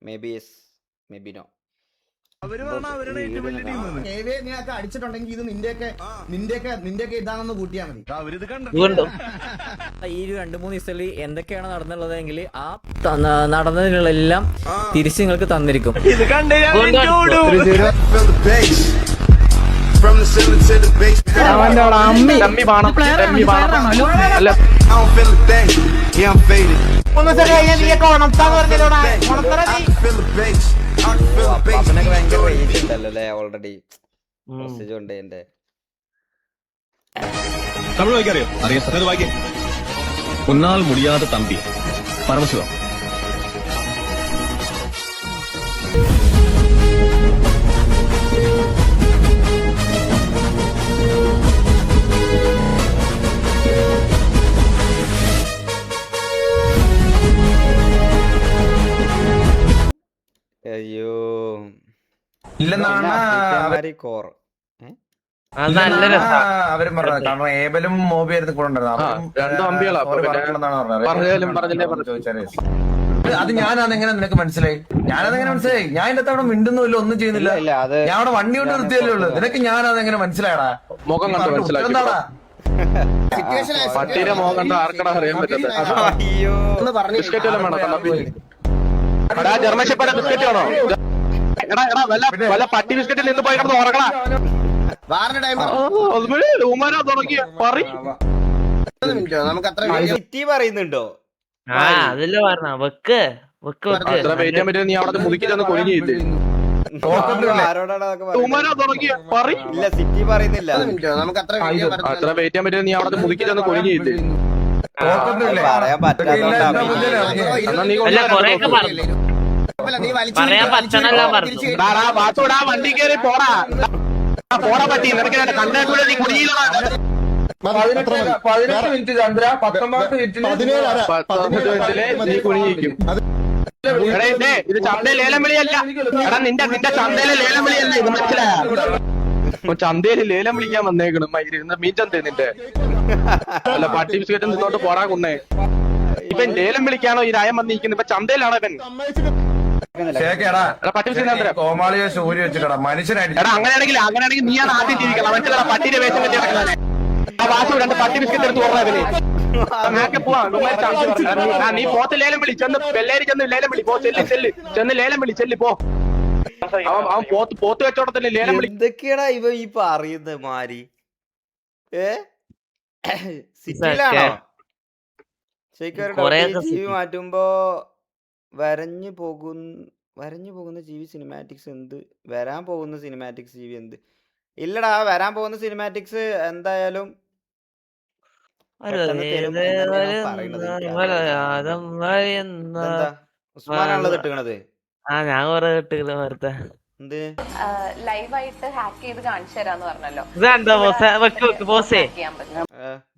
May be yes maybe no. നീയൊക്കെ അടിച്ചിട്ടുണ്ടെങ്കിൽ ഇത് നിന്റെയൊക്കെ ഇതാണെന്ന് കൂട്ടിയാ മതി. ഈ 2-3 ദിവസത്തിൽ എന്തൊക്കെയാണ് നടന്നുള്ളതെങ്കിൽ ആ നടന്നതിനെല്ലാം തിരിച്ച് നിങ്ങൾക്ക് തന്നിരിക്കും. അപ്പനൊക്കെ ഭയങ്കര റേഞ്ച് ഉണ്ടല്ലോ അല്ലേ? ഓൾറെഡി മെസ്സേജ് ഉണ്ട് എന്റെ. തമിഴ് വായിക്കറിയോ? അറിയാം, വായിക്കേ. ഒന്നാൾ മുടിയാതെ തമ്പി പരമശിവം. അയ്യോ ഇല്ലെന്നാണ് കോർ അവരും പറഞ്ഞത്. കാരണം ഏബലും മോബി ആയിരുന്നു കൂടെ അത് ഞാനതെങ്ങനെ നിനക്ക് മനസ്സിലായി? ഞാനതെങ്ങനെ മനസ്സിലായി? ഞാൻ എന്റെ അവിടെ മിണ്ടുന്നില്ല, ഒന്നും ചെയ്യുന്നില്ല. ഞാൻ അവിടെ വണ്ടി കൊണ്ട് നിർത്തിയല്ലേ ഉള്ളു. നിനക്ക് ഞാനതെങ്ങനെ മനസ്സിലായടാ? മുഖം കണ്ട് മനസ്സിലാക്കി. എന്താടാ പട്ടിയുടെ മുഖം കണ്ട് ആർക്കടാ അറിയാൻ പറ്റത്തെ? ബിസ്ക്കറ്റ് വല്ലതും വേണോ? ജർമ്മൻ ഷെപ്പേർഡ് ബിസ്ക്കറ്റ് വേണോ? വല്ല പട്ടി ബിസ്ക്കറ്റിൽ നിന്ന് പോയി കിടന്ന് ഉറങ്ങണ. സിറ്റി പറയുന്നുണ്ടോ? അതല്ലേ പറഞ്ഞ വെക്ക് വെക്ക് വെക്ക്. നീ അവിടെ മുതുക്കി ചെന്ന് കൊഴിഞ്ഞില്ലേ? ഇല്ല സിറ്റി പറയുന്നില്ല. അത്ര വെയിറ്റ് ചെയ്യാൻ പറ്റും. നീ അവിടെ മുതുക്കി ചെന്ന് കൊഴിഞ്ഞില്ലേ? പറയാൻ പറ്റാത്തോണ്ടാ. പറയാൻ പറ്റണല്ല പറഞ്ഞു. വണ്ടി കയറി പോടാ പോടാ പറ്റി. നിനക്ക് കണ്ടിട്ട് നീ കുടിയിലാണ്. 18 മിനിറ്റ് ചന്ദ്ര, 19 മിനിറ്റില് നീ കുഴിഞ്ഞിരിക്കും. ഇത് ചന്തയിൽ ലേലം വിളിയല്ല. എടാ നിന്റെ ചന്തയിലെ ലേലം വിളിയല്ല ഇത്, മനസ്സിലായോ? ചന്തയില് ലേലം വിളിക്കാൻ വന്നേക്കണം. മീൻ ചന്തേ നിന്റെ അല്ല പട്ടി ബിസ്ക്കറ്റ് നിന്നോട്ട് പോടാ കുന്നേ. ഇവൻ ലേലം വിളിക്കാണോ ഈ രായം വന്നിരിക്കുന്നത്? ഇപ്പൊ ചന്തയിലാണോ ഇവൻ? കോമാളിയെ സൂര്യ വെച്ചിട്ടാ മനുഷ്യനായിട്ട്. എടാ അങ്ങനെയാണെങ്കിൽ നീയാണ് ആദ്യം ജീവിക്കണം. മനസ്സിലാ? പട്ടിയുടെ വേഷം കെട്ടി നടക്കുന്നത്. ആ വാസു 2 പട്ടി ബിസ്ക്കറ്റ് എടുത്ത് ഓർമ്മ പോവാ. നീ പോത്ത് ലേലം വിളി. ചെന്ന് വെള്ളേരി ചെന്ന് ലേലം വിളി. പോ ചെന്ന് ലേലം വിളി. ചെല്ലി പോ. അവൻ പോത്ത് കച്ചവടത്തിന് ലേലം വിളി. എന്തൊക്കെയാടാ ഇവ ഈ പറയുന്നത് മാരി? സിറ്റിയിലാണോ? ജീവി മാറ്റുമ്പോ വരഞ്ഞു പോകുന്ന ജീവി സിനിമാറ്റിക്സ് എന്ത്? വരാൻ പോകുന്ന സിനിമാറ്റിക്സ് ജീവി എന്ത്? ഇല്ലടാ, വരാൻ പോകുന്ന സിനിമാറ്റിക്സ് എന്തായാലും ഉസ്മാനാണല്ലോ ഇട്ടുകണത്. ഞാൻ കൊറേ കിട്ടുക വെറുതെ. എന്ത് ലൈവായിട്ട് ഹാക്ക് ചെയ്ത് കാണിച്ചു തരാന്ന് പറഞ്ഞല്ലോ.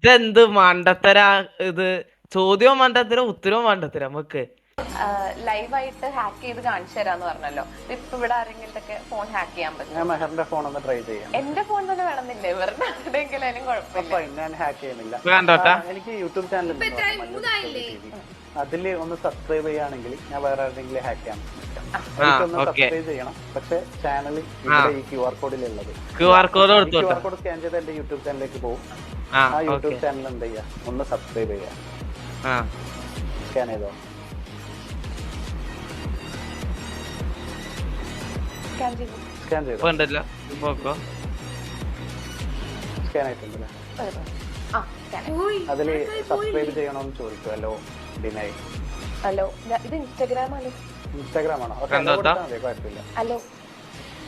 ഇതെന്ത് മണ്ടത്തരാ ഇത്? ചോദ്യവും മണ്ടത്തരം, ഉത്തരവും മണ്ടത്തരം. നമുക്ക് ലൈവായിട്ട് ഹാക്ക് ചെയ്ത് കാണിച്ചു തരാന്ന് പറഞ്ഞല്ലോ. ഇപ്പൊ ഇവിടെ ആരെങ്കിലും ഫോൺ ഹാക്ക് ചെയ്യാൻ പറ്റും? ഞാൻ മെഹറിന്റെ ഫോൺ ഒന്ന് ട്രൈ ചെയ്യാം. എന്റെ ഫോൺ തന്നെ വേണമെന്നില്ലേ? വെറുതെ ആരുടെയെങ്കിലും കുഴപ്പമില്ല. ഞാൻ ഹാക്ക് ചെയ്യുന്നില്ല. എനിക്ക് യൂട്യൂബ് ചാനൽ അതില് ഒന്ന് സബ്സ്ക്രൈബ് ചെയ്യുകയാണെങ്കിൽ ഞാൻ വേറെ ആരുടെങ്കിലും ഹാക്ക് ചെയ്യാൻ എനിക്കൊന്ന് സബ്സ്ക്രൈബ് ചെയ്യണം. പക്ഷെ ചാനൽ ഈ QR കോഡിലുള്ളത് QR കോഡ് സ്കാൻ ചെയ്ത് എന്റെ യൂട്യൂബ് ചാനലിലേക്ക് പോകും. ആ യൂട്യൂബ് ചാനൽ എന്ത് ചെയ്യാ? ഒന്ന് സബ്സ്ക്രൈബ് ചെയ്യാം. സ്കാൻ ചെയ്തോ? സ്കാൻ ചെയ്തോ? സ്കാൻ ആയിട്ടുണ്ടല്ലേ? അതില് സബ്സ്ക്രൈബ് ചെയ്യണമെന്ന് ചോദിക്കും. Hello deny. ഹലോ ഇത് ഇൻസ്റ്റാഗ്രാം ആണ്. ഇൻസ്റ്റാഗ്രാം ആണോ? കുഴപ്പമില്ല. Hello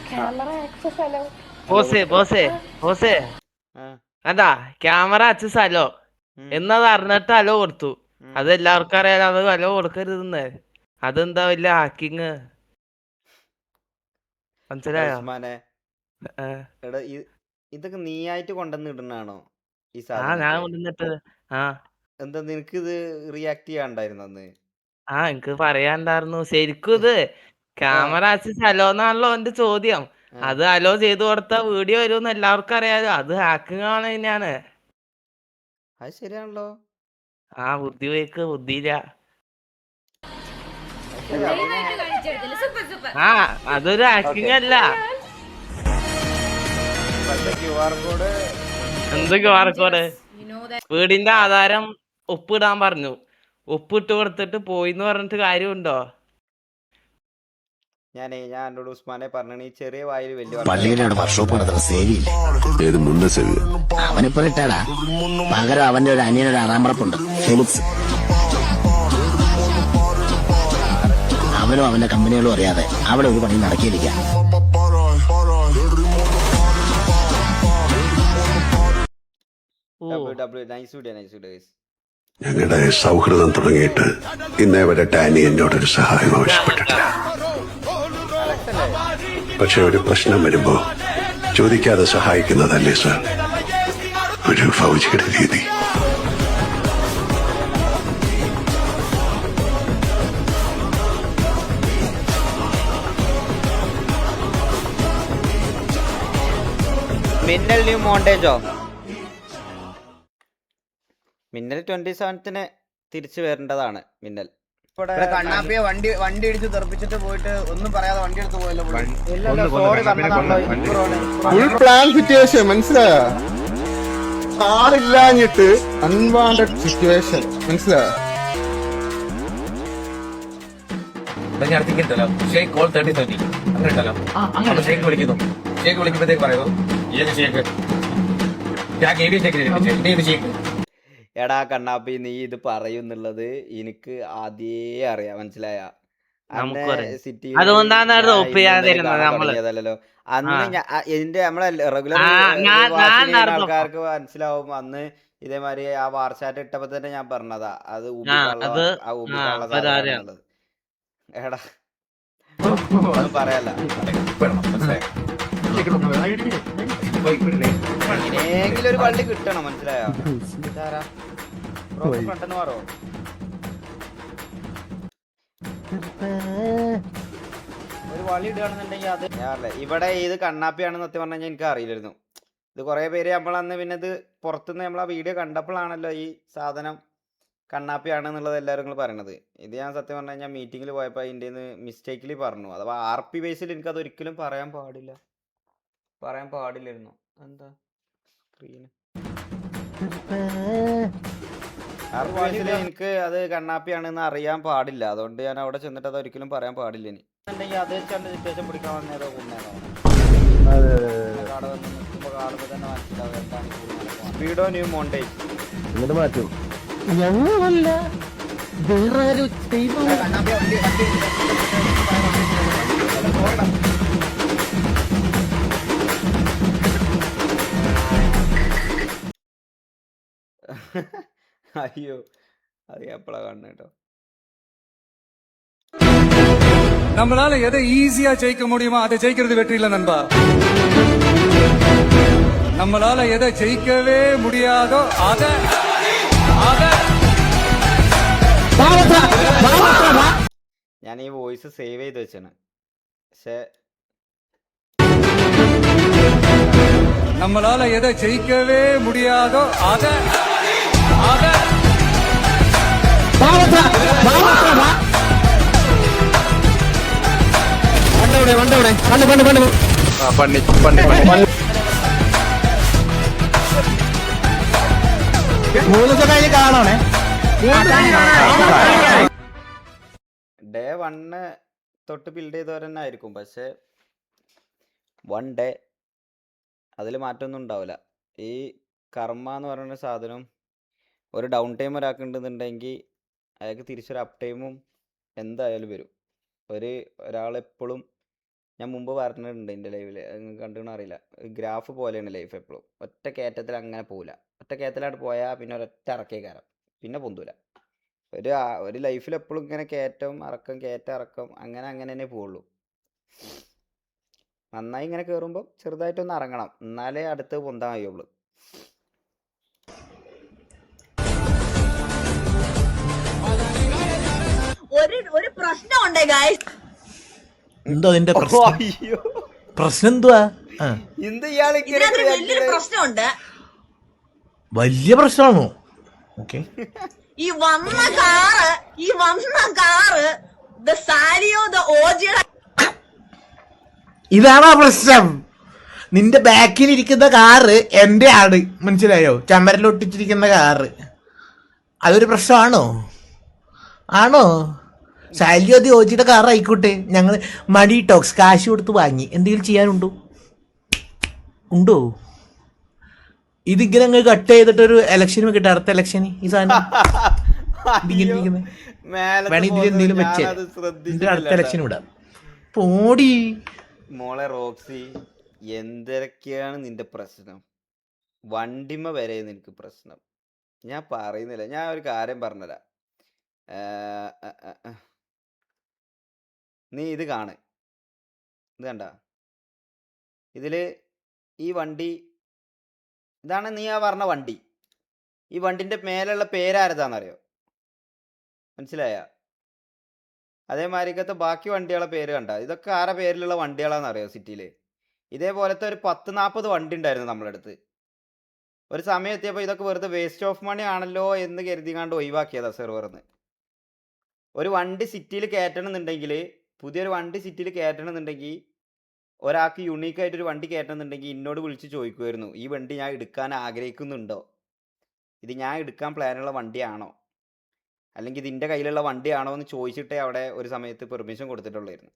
camera access. ഹലോ ബോസേ അതാ ക്യാമറ ആക്സസ് ഹലോ എന്നത് അറിഞ്ഞിട്ട് ഹലോ കൊടുത്തു. അത് എല്ലാവർക്കും അറിയാലോ. അത് ഹലോ കൊടുക്കരുതെന്ന്. അതെന്താ വലിയ ഹാക്കിങ്? മനസ്സിലായോ? എടാ ഇതൊക്കെ നീയായിട്ട് കൊണ്ടുവന്ന് ഇടുന്നാണോ ഈ ഞാൻ സാധനം? കൊണ്ടുവന്നിട്ട് എന്താ നിനക്ക് ഇത് റിയാക്ട് ചെയ്യാണ്ടായിരുന്നു അന്ന്? എനിക്ക് പറയാണ്ടായിരുന്നു. ശരിക്കും ഇത് ക്യാമറ ആക്സസ് ഹലോ എന്നാണല്ലോ എന്റെ ചോദ്യം. അത് ഹലോ ചെയ്തു കൊടുത്ത വീഡിയോ വരുമെന്ന് എല്ലാവർക്കും അറിയാലോ. അത് ഹാക്കിങ് ആണ് തന്നെയാണ്. അത് ശരിയാണല്ലോ. ബുദ്ധിയില്ല. ആ അതൊരു ആക്ടിങ് അല്ല. QR കോഡ് എന്ത് QR കോഡ്? വീടിന്റെ ആധാരം ഒപ്പിടാൻ പറഞ്ഞു. ഒപ്പിട്ട് കൊടുത്തിട്ട് പോയിന്ന് പറഞ്ഞിട്ട് കാര്യമുണ്ടോ? ഞാൻ എന്നോട് ഉസ്മാനെ പറഞ്ഞു, ഈ ചെറിയ വായിൽ വലിയ പള്ളിയിലാണ് വർക്ക്ഷോപ്പ് നടത്തുന്ന സേവിയില്ല. അവനിപ്പോ ഇട്ടാടാ. പകരം അവന്റെ ഒരു അനിയനൊരു ആറാമ്പറപ്പുണ്ട്, ഫെലിക്സ്. അവനും അവന്റെ കമ്പനികളും അറിയാതെ അവിടെ ഒരു പണി നടക്കിയിരിക്കാം. ഞങ്ങളുടെ സൗഹൃദം തുടങ്ങിയിട്ട് ഇന്നേ വരെ ടാനി എന്നോടൊരു സഹായം ആവശ്യപ്പെട്ടിട്ടില്ല. പക്ഷെ ഒരു പ്രശ്നം വരുമ്പോ ചോദിക്കാതെ സഹായിക്കുന്നതല്ലേ സാർ ഒരു ഫൗജിയുടെ രീതി. മിന്നൽ ന്യൂ മോണ്ടേജോ? മിന്നൽ 27ന് തിരിച്ചു വരേണ്ടതാണ്. മിന്നൽ കണ്ണാപ്പിയെ വണ്ടി ഇടിച്ച് തെറിപ്പിച്ചിട്ട് പോയിട്ട് ഒന്നും പറയാതെ വണ്ടി എടുത്ത് പോയല്ലോ. ഫുൾ പ്ലാൻ സിറ്റുവേഷൻ, മനസ്സിലായോ? ആളില്ലാഞ്ഞിട്ട് അൺവാണ്ടഡ് സിറ്റുവേഷൻ, മനസ്സിലായോ? ഷേക്ക് കോൾ 3030 അങ്ങനെ ഉണ്ടല്ലോ. അങ്ങനെ ഷേക്ക് വിളിക്കുന്നു. ഷേക്ക് വിളിക്കുമ്പോഴത്തേക്ക് പറയുന്നു ഏത് ഷേക്ക്? ഷേക്ക്. എടാ കണ്ണാപ്പി, നീ ഇത് പറയുന്നുള്ളത് എനിക്ക് ആദ്യേ അറിയാം, മനസ്സിലായ? തുടങ്ങിയതല്ലോ അന്ന്. ഇതിന്റെ നമ്മളെ റെഗുലർ ആൾക്കാർക്ക് മനസ്സിലാവും. അന്ന് ഇതേമാതിരി ആ വാർച്ചാറ്റ് ഇട്ടപ്പോ തന്നെ ഞാൻ പറഞ്ഞതാ അത് ഉള്ളത്. എടാ ഒന്നും പറയല്ല. എങ്ങനെയെങ്കിലും ഒരു വള്ളി കിട്ടണം, മനസ്സിലായോ? പെട്ടെന്ന് പറോ. ഒരു വള്ളി ഇടുകയാണെന്നുണ്ടെങ്കിൽ അത് ഞാനല്ലേ ഇവിടെ ഇത് കണ്ണാപ്പിയാണെന്ന് സത്യം പറഞ്ഞു കഴിഞ്ഞാൽ എനിക്ക് അറിയില്ലായിരുന്നു. ഇത് കുറെ പേര് നമ്മളന്ന് പിന്നെ ഇത് പുറത്തുനിന്ന് നമ്മൾ ആ വീഡിയോ കണ്ടപ്പോഴാണല്ലോ ഈ സാധനം കണ്ണാപ്പിയാണെന്നുള്ളത് എല്ലാവരും പറയണത്. ഇത് ഞാൻ സത്യം പറഞ്ഞു കഴിഞ്ഞാൽ മീറ്റിങ്ങിൽ പോയപ്പോൾ അതിൻ്റെ മിസ്റ്റേക്കിൽ പറഞ്ഞു. അഥവാ RP ബേസിൽ എനിക്കത് ഒരിക്കലും പറയാൻ പാടില്ലായിരുന്നു. എന്താ സ്ക്രീന് RP ബേസിൽ എനിക്ക് അത് കണ്ണാപ്പിയാണെന്ന് അറിയാൻ പാടില്ല. അതുകൊണ്ട് ഞാൻ അവിടെ ചെന്നിട്ട് അത് ഒരിക്കലും പറയാൻ പാടില്ല. ഇനി ഉണ്ടെങ്കിൽ അത് വെച്ചാണ്ട് സിറ്റുവേഷൻ പിടിക്കാൻ വന്നേരോ കുന്നേരോ വന്ന് നിൽക്കുമ്പോൾ കാണുമ്പോൾ തന്നെ മനസ്സിലാവും എന്താണ് സ്പീഡോ ന്യൂ മോണ്ടേജ്. എന്നിട്ട് മാറ്റും. ഞങ്ങളല്ല വേറെ ആരും ചെയ്തു. അയ്യോ, അത് എപ്പോഴാ കാണുന്നത് കേട്ടോ. நம்மளால எதை ஈஸியா ஜெயிக்க முடியுமோ அதை ஜெயிக்கிறது வெற்றி இல்ல நண்பா. நம்மளால எதை ஜெயிக்கவே முடியாதோ அதை ഞാൻ ഈ വോയിസ് സേവ് ചെയ്ത് വെച്ചാണ്. പക്ഷെ நம்மளால எதை ஜெயிக்கவே முடியாதோ அதை കാണണേ. ഡേ 1 തൊട്ട് ബിൽഡ് ചെയ്തവർ തന്നെ ആയിരിക്കും. പക്ഷെ 1 ഡേ അതിൽ മാറ്റമൊന്നും ഉണ്ടാവില്ല. ഈ കർമ്മ എന്ന് പറയുന്ന സാധനം ഒരു ഡൗൺ ടൈം ഒരാൾക്കുണ്ടെന്നുണ്ടെങ്കിൽ അയാൾക്ക് തിരിച്ചൊരു അപ്പ് ടൈമും എന്തായാലും വരും. ഒരാളെപ്പോഴും ഞാൻ മുമ്പ് പറഞ്ഞിട്ടുണ്ട് എൻ്റെ ലൈവിൽ, കണ്ടുകൊണ്ട് അറിയില്ല, ഗ്രാഫ് പോലെയാണ് ലൈഫ്. എപ്പോഴും ഒറ്റ കയറ്റത്തിൽ അങ്ങനെ പോവില്ല. ഒറ്റ കയറ്റലായിട്ട് പോയാൽ പിന്നെ ഒരൊറ്റ ഇറക്കേ കയറാം, പിന്നെ പൊന്തൂല. ഒരു ലൈഫിൽ എപ്പോഴും ഇങ്ങനെ കയറ്റം ഇറക്കം കയറ്റം ഇറക്കം അങ്ങനെ തന്നെ പോവുള്ളൂ. നന്നായി ഇങ്ങനെ കയറുമ്പോൾ ചെറുതായിട്ടൊന്ന് ഇറങ്ങണം, എന്നാലേ അടുത്ത് പൊന്താൻ കഴിയുള്ളൂ. ഒരു പ്രശ്നമുണ്ട് ഗായ്സ്. എന്തോ അതിന്റെ പ്രശ്നം എന്തുവാ? വലിയൊരു പ്രശ്നമുണ്ട്. വലിയ പ്രശ്നമാണോ? ഓക്കെ. ഈ വന്ന കാറ് ഓജിയുടെ ഇതാണോ പ്രശ്നം? നിന്റെ ബാക്കിൽ ഇരിക്കുന്ന കാറ് എന്റെ ആണ്, മനസ്സിലായോ? ചമരിലൊട്ടിച്ചിരിക്കുന്ന കാറ് അതൊരു പ്രശ്നമാണോ? ആണോ? ശൈല്യോതി ഓജിയുടെ കാർ ആയിക്കോട്ടെ, ഞങ്ങൾ മണി ടോക്സ് കാശ് കൊടുത്ത് വാങ്ങി. എന്തെങ്കിലും ചെയ്യാനുണ്ടോ? ഉണ്ടോ? ഇതിങ്ങനെ അങ്ങ് കട്ട് ചെയ്തിട്ടൊരു ഇലക്ഷന് കിട്ടും, അടുത്ത ഇലക്ഷന് ഈ സാധനം ഇതിങ്ങനെ ഇരിക്കുന്നത്. വേണമെങ്കിൽ ഇതിൽ എന്തെങ്കിലും വെച്ചേ അടുത്ത ഇലക്ഷന് വിടാം. പോടി മോളെ റോക്സി, എന്തൊക്കെയാണ് നിന്റെ പ്രശ്നം? വണ്ടിമ വരെ നിനക്ക് പ്രശ്നം. ഞാൻ പറയുന്നില്ല, ഞാൻ ഒരു കാര്യം പറഞ്ഞുതരാം. നീ ഇത് കാണ്, ഇത് കണ്ട, ഇതില് ഈ വണ്ടി ഇതാണ് നീ ആ പറഞ്ഞ വണ്ടി. ഈ വണ്ടിന്റെ മേലുള്ള പേരാരതാന്നറിയോ? മനസ്സിലായ? അതേമാതിരിക്കത്തെ ബാക്കി വണ്ടികളെ പേര് കണ്ട, ഇതൊക്കെ ആരെ പേരിലുള്ള വണ്ടികളാണെന്നറിയോ സിറ്റിയിൽ? ഇതേപോലത്തെ ഒരു 10-40 വണ്ടി ഉണ്ടായിരുന്നു നമ്മളെ അടുത്ത്. ഒരു സമയം എത്തിയപ്പോൾ ഇതൊക്കെ വെറുതെ വേസ്റ്റ് ഓഫ് മണി ആണല്ലോ എന്ന് കരുതിക്കാണ്ട് ഒഴിവാക്കിയതാ സെർവറിന്ന്. ഒരു വണ്ടി സിറ്റിയിൽ കയറ്റണമെന്നുണ്ടെങ്കിൽ, പുതിയൊരു വണ്ടി സിറ്റിയിൽ കയറ്റണമെന്നുണ്ടെങ്കിൽ, ഒരാൾക്ക് യുണീക്കായിട്ടൊരു വണ്ടി കയറ്റണമെന്നുണ്ടെങ്കിൽ എന്നോട് വിളിച്ച് ചോദിക്കുമായിരുന്നു, ഈ വണ്ടി ഞാൻ എടുക്കാൻ ആഗ്രഹിക്കുന്നുണ്ടോ, ഇത് ഞാൻ എടുക്കാൻ പ്ലാനുള്ള വണ്ടിയാണോ, അല്ലെങ്കിൽ ഇതിൻ്റെ കയ്യിലുള്ള വണ്ടിയാണോ എന്ന് ചോദിച്ചിട്ടേ അവിടെ ഒരു സമയത്ത് പെർമിഷൻ കൊടുത്തിട്ടുള്ളായിരുന്നു.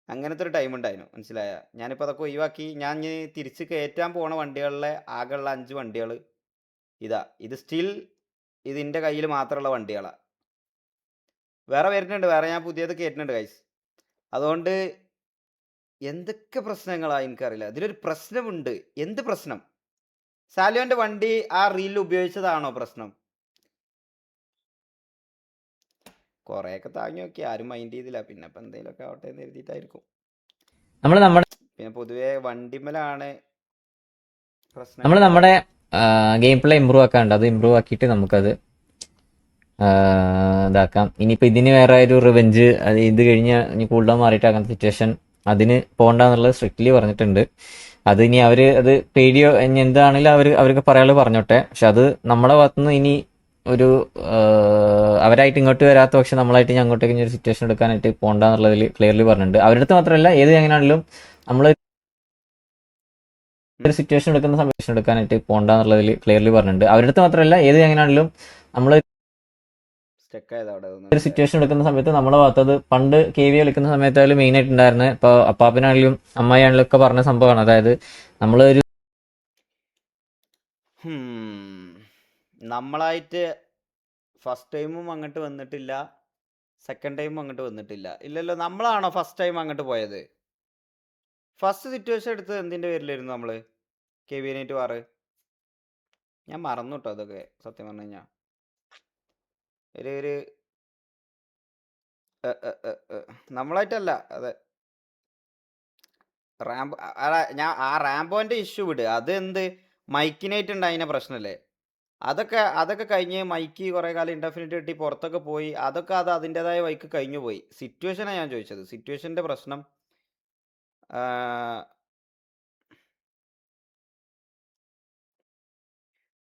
അങ്ങനത്തെ ഒരു ടൈം ഉണ്ടായിരുന്നു, മനസ്സിലായ? ഞാനിപ്പോൾ അതൊക്കെ ഒഴിവാക്കി. ഞാൻ തിരിച്ച് കയറ്റാൻ പോണ വണ്ടികളിലെ ആകെയുള്ള 5 വണ്ടികൾ ഇതാ. ഇത് സ്റ്റിൽ ഇതിൻ്റെ കയ്യിൽ മാത്രമുള്ള വണ്ടികളാണ്. വേറെ വരുന്നുണ്ട്, വേറെ ഞാൻ പുതിയത് കയറ്റുന്നുണ്ട് ഗൈസ്. അതുകൊണ്ട് എന്തൊക്കെ പ്രശ്നങ്ങളാണ് എനിക്കറിയില്ല. ഇതിലൊരു പ്രശ്നമുണ്ട്. എന്ത് പ്രശ്നം? സാലിയോൻ്റെ വണ്ടി ആ റീലിൽ ഉപയോഗിച്ചതാണോ പ്രശ്നം? കുറേയൊക്കെ താങ്ങി നോക്കി, ആരും മൈൻഡ് ചെയ്തില്ല. പിന്നെ ഇപ്പം എന്തെങ്കിലുമൊക്കെ ആവട്ടെ എന്ന് എഴുതിയിട്ടായിരിക്കും. പിന്നെ പൊതുവെ വണ്ടിമേലാണ് പ്രശ്നം. നമ്മൾ നമ്മുടെ ഗെയിം പ്ലേ ഇമ്പ്രൂവ് ആക്കാണ്ട്, അത് ഇമ്പ്രൂവ് ആക്കിയിട്ട് നമുക്കത് ഇതാക്കാം. ഇനിയിപ്പോൾ ഇതിന് വേറെ ഒരു റിവെഞ്ച്, അത് ഇത് കഴിഞ്ഞ് ഇനി കൂൾഡൗൺ മാറിയിട്ടാക്കാൻ സിറ്റുവേഷൻ അതിന് പോകണ്ടെന്നുള്ളത് സ്ട്രിക്ട്ലി പറഞ്ഞിട്ടുണ്ട്. അത് ഇനി അവർ അത് പേടിയോ ഇനി എന്താണെങ്കിലും അവർക്ക് പറയാനുള്ളത് പറഞ്ഞോട്ടെ. പക്ഷെ അത് നമ്മുടെ ഭാഗത്തുനിന്ന് ഇനി ഒരു അവരായിട്ട് ഇങ്ങോട്ട് വരാത്ത പക്ഷെ നമ്മളായിട്ട് ഇനി അങ്ങോട്ടേക്ക് ഇനി ഒരു സിറ്റുവേഷൻ എടുക്കാനായിട്ട് പോകണ്ടെന്നുള്ളതിൽ ക്ലിയർലി പറഞ്ഞിട്ടുണ്ട്. അവരുടെ അടുത്ത് മാത്രമല്ല, ഏത് എങ്ങനെയാണെങ്കിലും നമ്മൾ ഒരു സിറ്റുവേഷൻ എടുക്കാനായിട്ട് പോകണ്ടെന്നുള്ളതിൽ ക്ലിയർലി പറഞ്ഞിട്ടുണ്ട്. അവരുടെ അടുത്ത് മാത്രമല്ല, ഏത് എങ്ങനെയാണെങ്കിലും നമ്മൾ ഒരു സിറ്റുവേഷൻ എടുക്കുന്ന സമയത്ത് നമ്മുടെ ഭാഗത്തത് പണ്ട് KV കളിക്കുന്ന സമയത്തായാലും മെയിൻ ആയിട്ട് ഉണ്ടായിരുന്നത്, ഇപ്പോൾ അപ്പാപ്പനാണെങ്കിലും അമ്മായി ആണെങ്കിലും ഒക്കെ പറഞ്ഞ സംഭവമാണ്. അതായത് നമ്മളൊരു നമ്മളായിട്ട് ഫസ്റ്റ് ടൈമും അങ്ങോട്ട് വന്നിട്ടില്ല, സെക്കൻഡ് ടൈമും അങ്ങോട്ട് വന്നിട്ടില്ല. ഇല്ലല്ലോ, നമ്മളാണോ ഫസ്റ്റ് ടൈം അങ്ങോട്ട് പോയത്? ഫസ്റ്റ് സിറ്റുവേഷൻ എടുത്തത് എന്തിൻ്റെ പേരിലായിരുന്നു നമ്മൾ? KV-8 വാറ്. ഞാൻ മറന്നു കേട്ടോ അതൊക്കെ, സത്യം പറഞ്ഞു കഴിഞ്ഞാൽ. ഒരു നമ്മളായിട്ടല്ല, അതെ റാംബോ. ഞാൻ ആ റാംബോൻ്റെ ഇഷ്യൂ വിട്, അത് എന്ത് മൈക്കിനായിട്ട് ഉണ്ടായിരുന്ന പ്രശ്നമല്ലേ? അതൊക്കെ കഴിഞ്ഞ് മൈക്ക് കുറേ കാലം ഇൻഡെഫിനിറ്റ് കിട്ടി പുറത്തൊക്കെ പോയി, അതൊക്കെ അത് അതിൻ്റെതായ വഴിക്ക് കഴിഞ്ഞു പോയി. സിറ്റുവേഷനാണ് ഞാൻ ചോദിച്ചത്, സിറ്റുവേഷൻ്റെ പ്രശ്നം.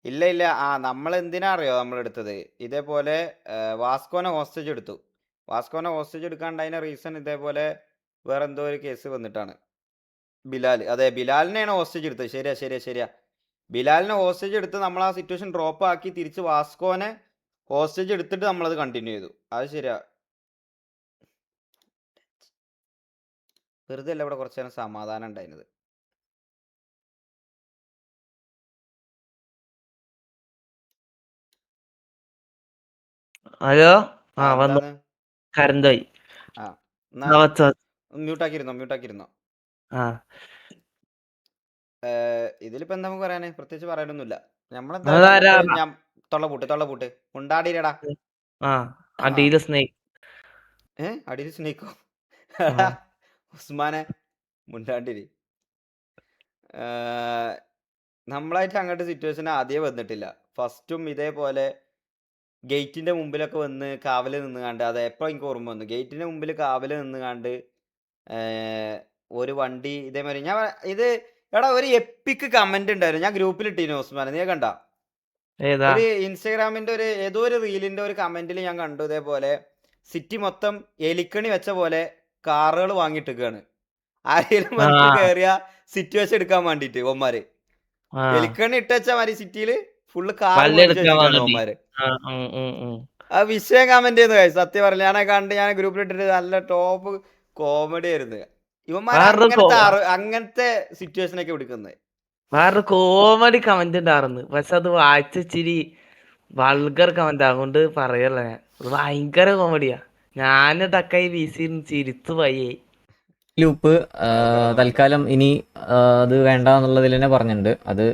ഇല്ല നമ്മൾ എന്തിനാ അറിയോ നമ്മളെടുത്തത്? ഇതേപോലെ വാസ്കോനെ ഹോസ്റ്റേജ് എടുത്തു. വാസ്കോനെ ഹോസ്റ്റേജ് എടുക്കാണ്ടതിൻ്റെ റീസൺ ഇതേപോലെ വേറെ എന്തോ ഒരു കേസ് വന്നിട്ടാണ്. ബിലാൽ, അതെ ബിലാലിനെയാണ് ഹോസ്റ്റേജ് എടുത്തത്. ശരിയാ. ബിലാലിനെ ഹോസ്റ്റേജ് എടുത്ത് നമ്മൾ ആ സിറ്റുവേഷൻ ഡ്രോപ്പ് ആക്കി തിരിച്ച് വാസ്കോനെ ഹോസ്റ്റേജ് എടുത്തിട്ട് നമ്മളത് കണ്ടിന്യൂ ചെയ്തു. അത് ശരിയാ. വെറുതെ അല്ല ഇവിടെ കുറച്ച് നേരം സമാധാനം ഉണ്ടായിരുന്നത്. ഹലോ, വന്നു. കറണ്ട് പോയി. മ്യൂട്ടാക്കിയിരുന്നോ? ഇതിലിപ്പോ എന്താ നമുക്ക് പറയാന്? പ്രത്യേകിച്ച് പറയാനൊന്നുമില്ല. നമ്മളെന്താ തൊള്ളപൂട്ട് ഉണ്ടാടിരടാ. അടിയിൽ സ്നേക്കോ? ഉസ്മാനെ മുണ്ടാണ്ടിരി. നമ്മളായിട്ട് അങ്ങോട്ട് സിറ്റുവേഷൻ ആദ്യമേ വന്നിട്ടില്ല. ഫസ്റ്റും ഇതേപോലെ ഗേറ്റിന്റെ മുമ്പിലൊക്കെ വന്ന് കാവല് നിന്ന് കണ്ട്, അത് എപ്പോഴും എനിക്ക് ഓർമ്മ വന്നു. ഗേറ്റിന്റെ മുമ്പിൽ കാവല് നിന്ന് കണ്ട് ഒരു വണ്ടി ഇതേമാതിരി ഞാൻ ഇത് എടാ ഒരു എപ്പിക്ക് കമന്റ് ഉണ്ടായിരുന്നു, ഞാൻ ഗ്രൂപ്പിൽ ഇട്ടിരുന്നു ഉസ്മാൻ, നീ കണ്ട? ഒരു ഇൻസ്റ്റാഗ്രാമിന്റെ ഏതോ ഒരു റീലിന്റെ ഒരു കമന്റിൽ ഞാൻ കണ്ടു ഇതേപോലെ സിറ്റി മൊത്തം എലിക്കണി വെച്ച പോലെ കാറുകൾ വാങ്ങിയിട്ടേക്കാണ് ആരെങ്കിലും വന്നിട്ട് കയറിയ സിറ്റുവേഷൻ എടുക്കാൻ വേണ്ടിട്ട് ഓന്മാര് എലിക്കണ്ണി ഇട്ടുവെച്ചാ മാതിരി സിറ്റിയില് ഫുള്ള് കാറ് ഓന്മാര്. ആ വിഷയം കമന്റ് ചെയ്യുന്നു guys. സത്യം പറഞ്ഞു ഞാനെ കണ്ട് ഞാൻ ഗ്രൂപ്പിൽ ഇട്ടിട്ട് നല്ല ടോപ്പ് കോമഡി ആയിരുന്നു. ഇവന്മാർ അങ്ങനത്തെ സിറ്റുവേഷൻ ഒക്കെ എടുക്കുന്നത്. വേറൊരു കോമഡി കമന്റ് ഉണ്ടായിരുന്നു, പക്ഷെ അത് വായിച്ചിരി വൾഗർ കമന്റ് അതുകൊണ്ട് പറയല്ല ഞാൻ. ഭയങ്കര കോമഡിയാ. ഞാൻ ടക്കായി വീസി ചിരിച്ചു പോയി. ലൂപ്പ് തൽക്കാലം ഇനി അത് വേണ്ട എന്നുള്ളതിൽ തന്നെ പറഞ്ഞിട്ടുണ്ട്. അത്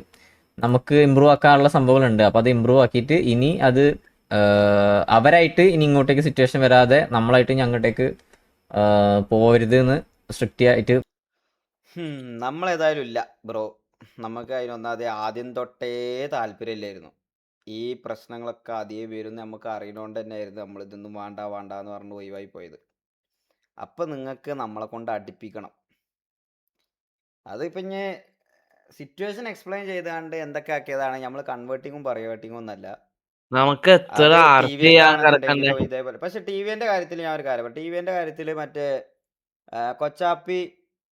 നമുക്ക് ഇമ്പ്രൂവ് ആക്കാനുള്ള സംഭവങ്ങളുണ്ട്. അപ്പോൾ അത് ഇമ്പ്രൂവ് ആക്കിയിട്ട് ഇനി അത് അവരായിട്ട് ഇനി ഇങ്ങോട്ടേക്ക് സിറ്റുവേഷൻ വരാതെ നമ്മളായിട്ട് ഇനി അങ്ങോട്ടേക്ക് പോകരുത് എന്ന് സ്ട്രിക്റ്റ് ആയിട്ട്. നമ്മളേതായാലും ഇല്ല ബ്രോ, നമുക്ക് അതിനൊന്നാതെ ആദ്യം തൊട്ടേ താല്പര്യമില്ലായിരുന്നു. ഈ പ്രശ്നങ്ങളൊക്കെ ആദ്യമേ വരും നമുക്ക് അറിയണോണ്ട് തന്നെ ആയിരുന്നു നമ്മളിതൊന്നും വേണ്ട എന്ന് പറഞ്ഞ് ഒഴിവായി പോയത്. അപ്പം നിങ്ങൾക്ക് നമ്മളെ കൊണ്ട് അടുപ്പിക്കണം. അതിപ്പം ഇനി സിറ്റുവേഷൻ എക്സ്പ്ലെയിൻ ചെയ്താണ്ട് എന്തൊക്കെ ആക്കിയതാണ്. നമ്മൾ കൺവേർട്ടിങ്ങും പറവേർട്ടിങ്ങും ഒന്നല്ല, നമുക്ക് ഇതേപോലെ. പക്ഷെ ടിവിന്റെ കാര്യത്തിൽ ഞാൻ ഒരു കാര്യം, ടിവിന്റെ കാര്യത്തിൽ മറ്റേ കൊച്ചാപ്പി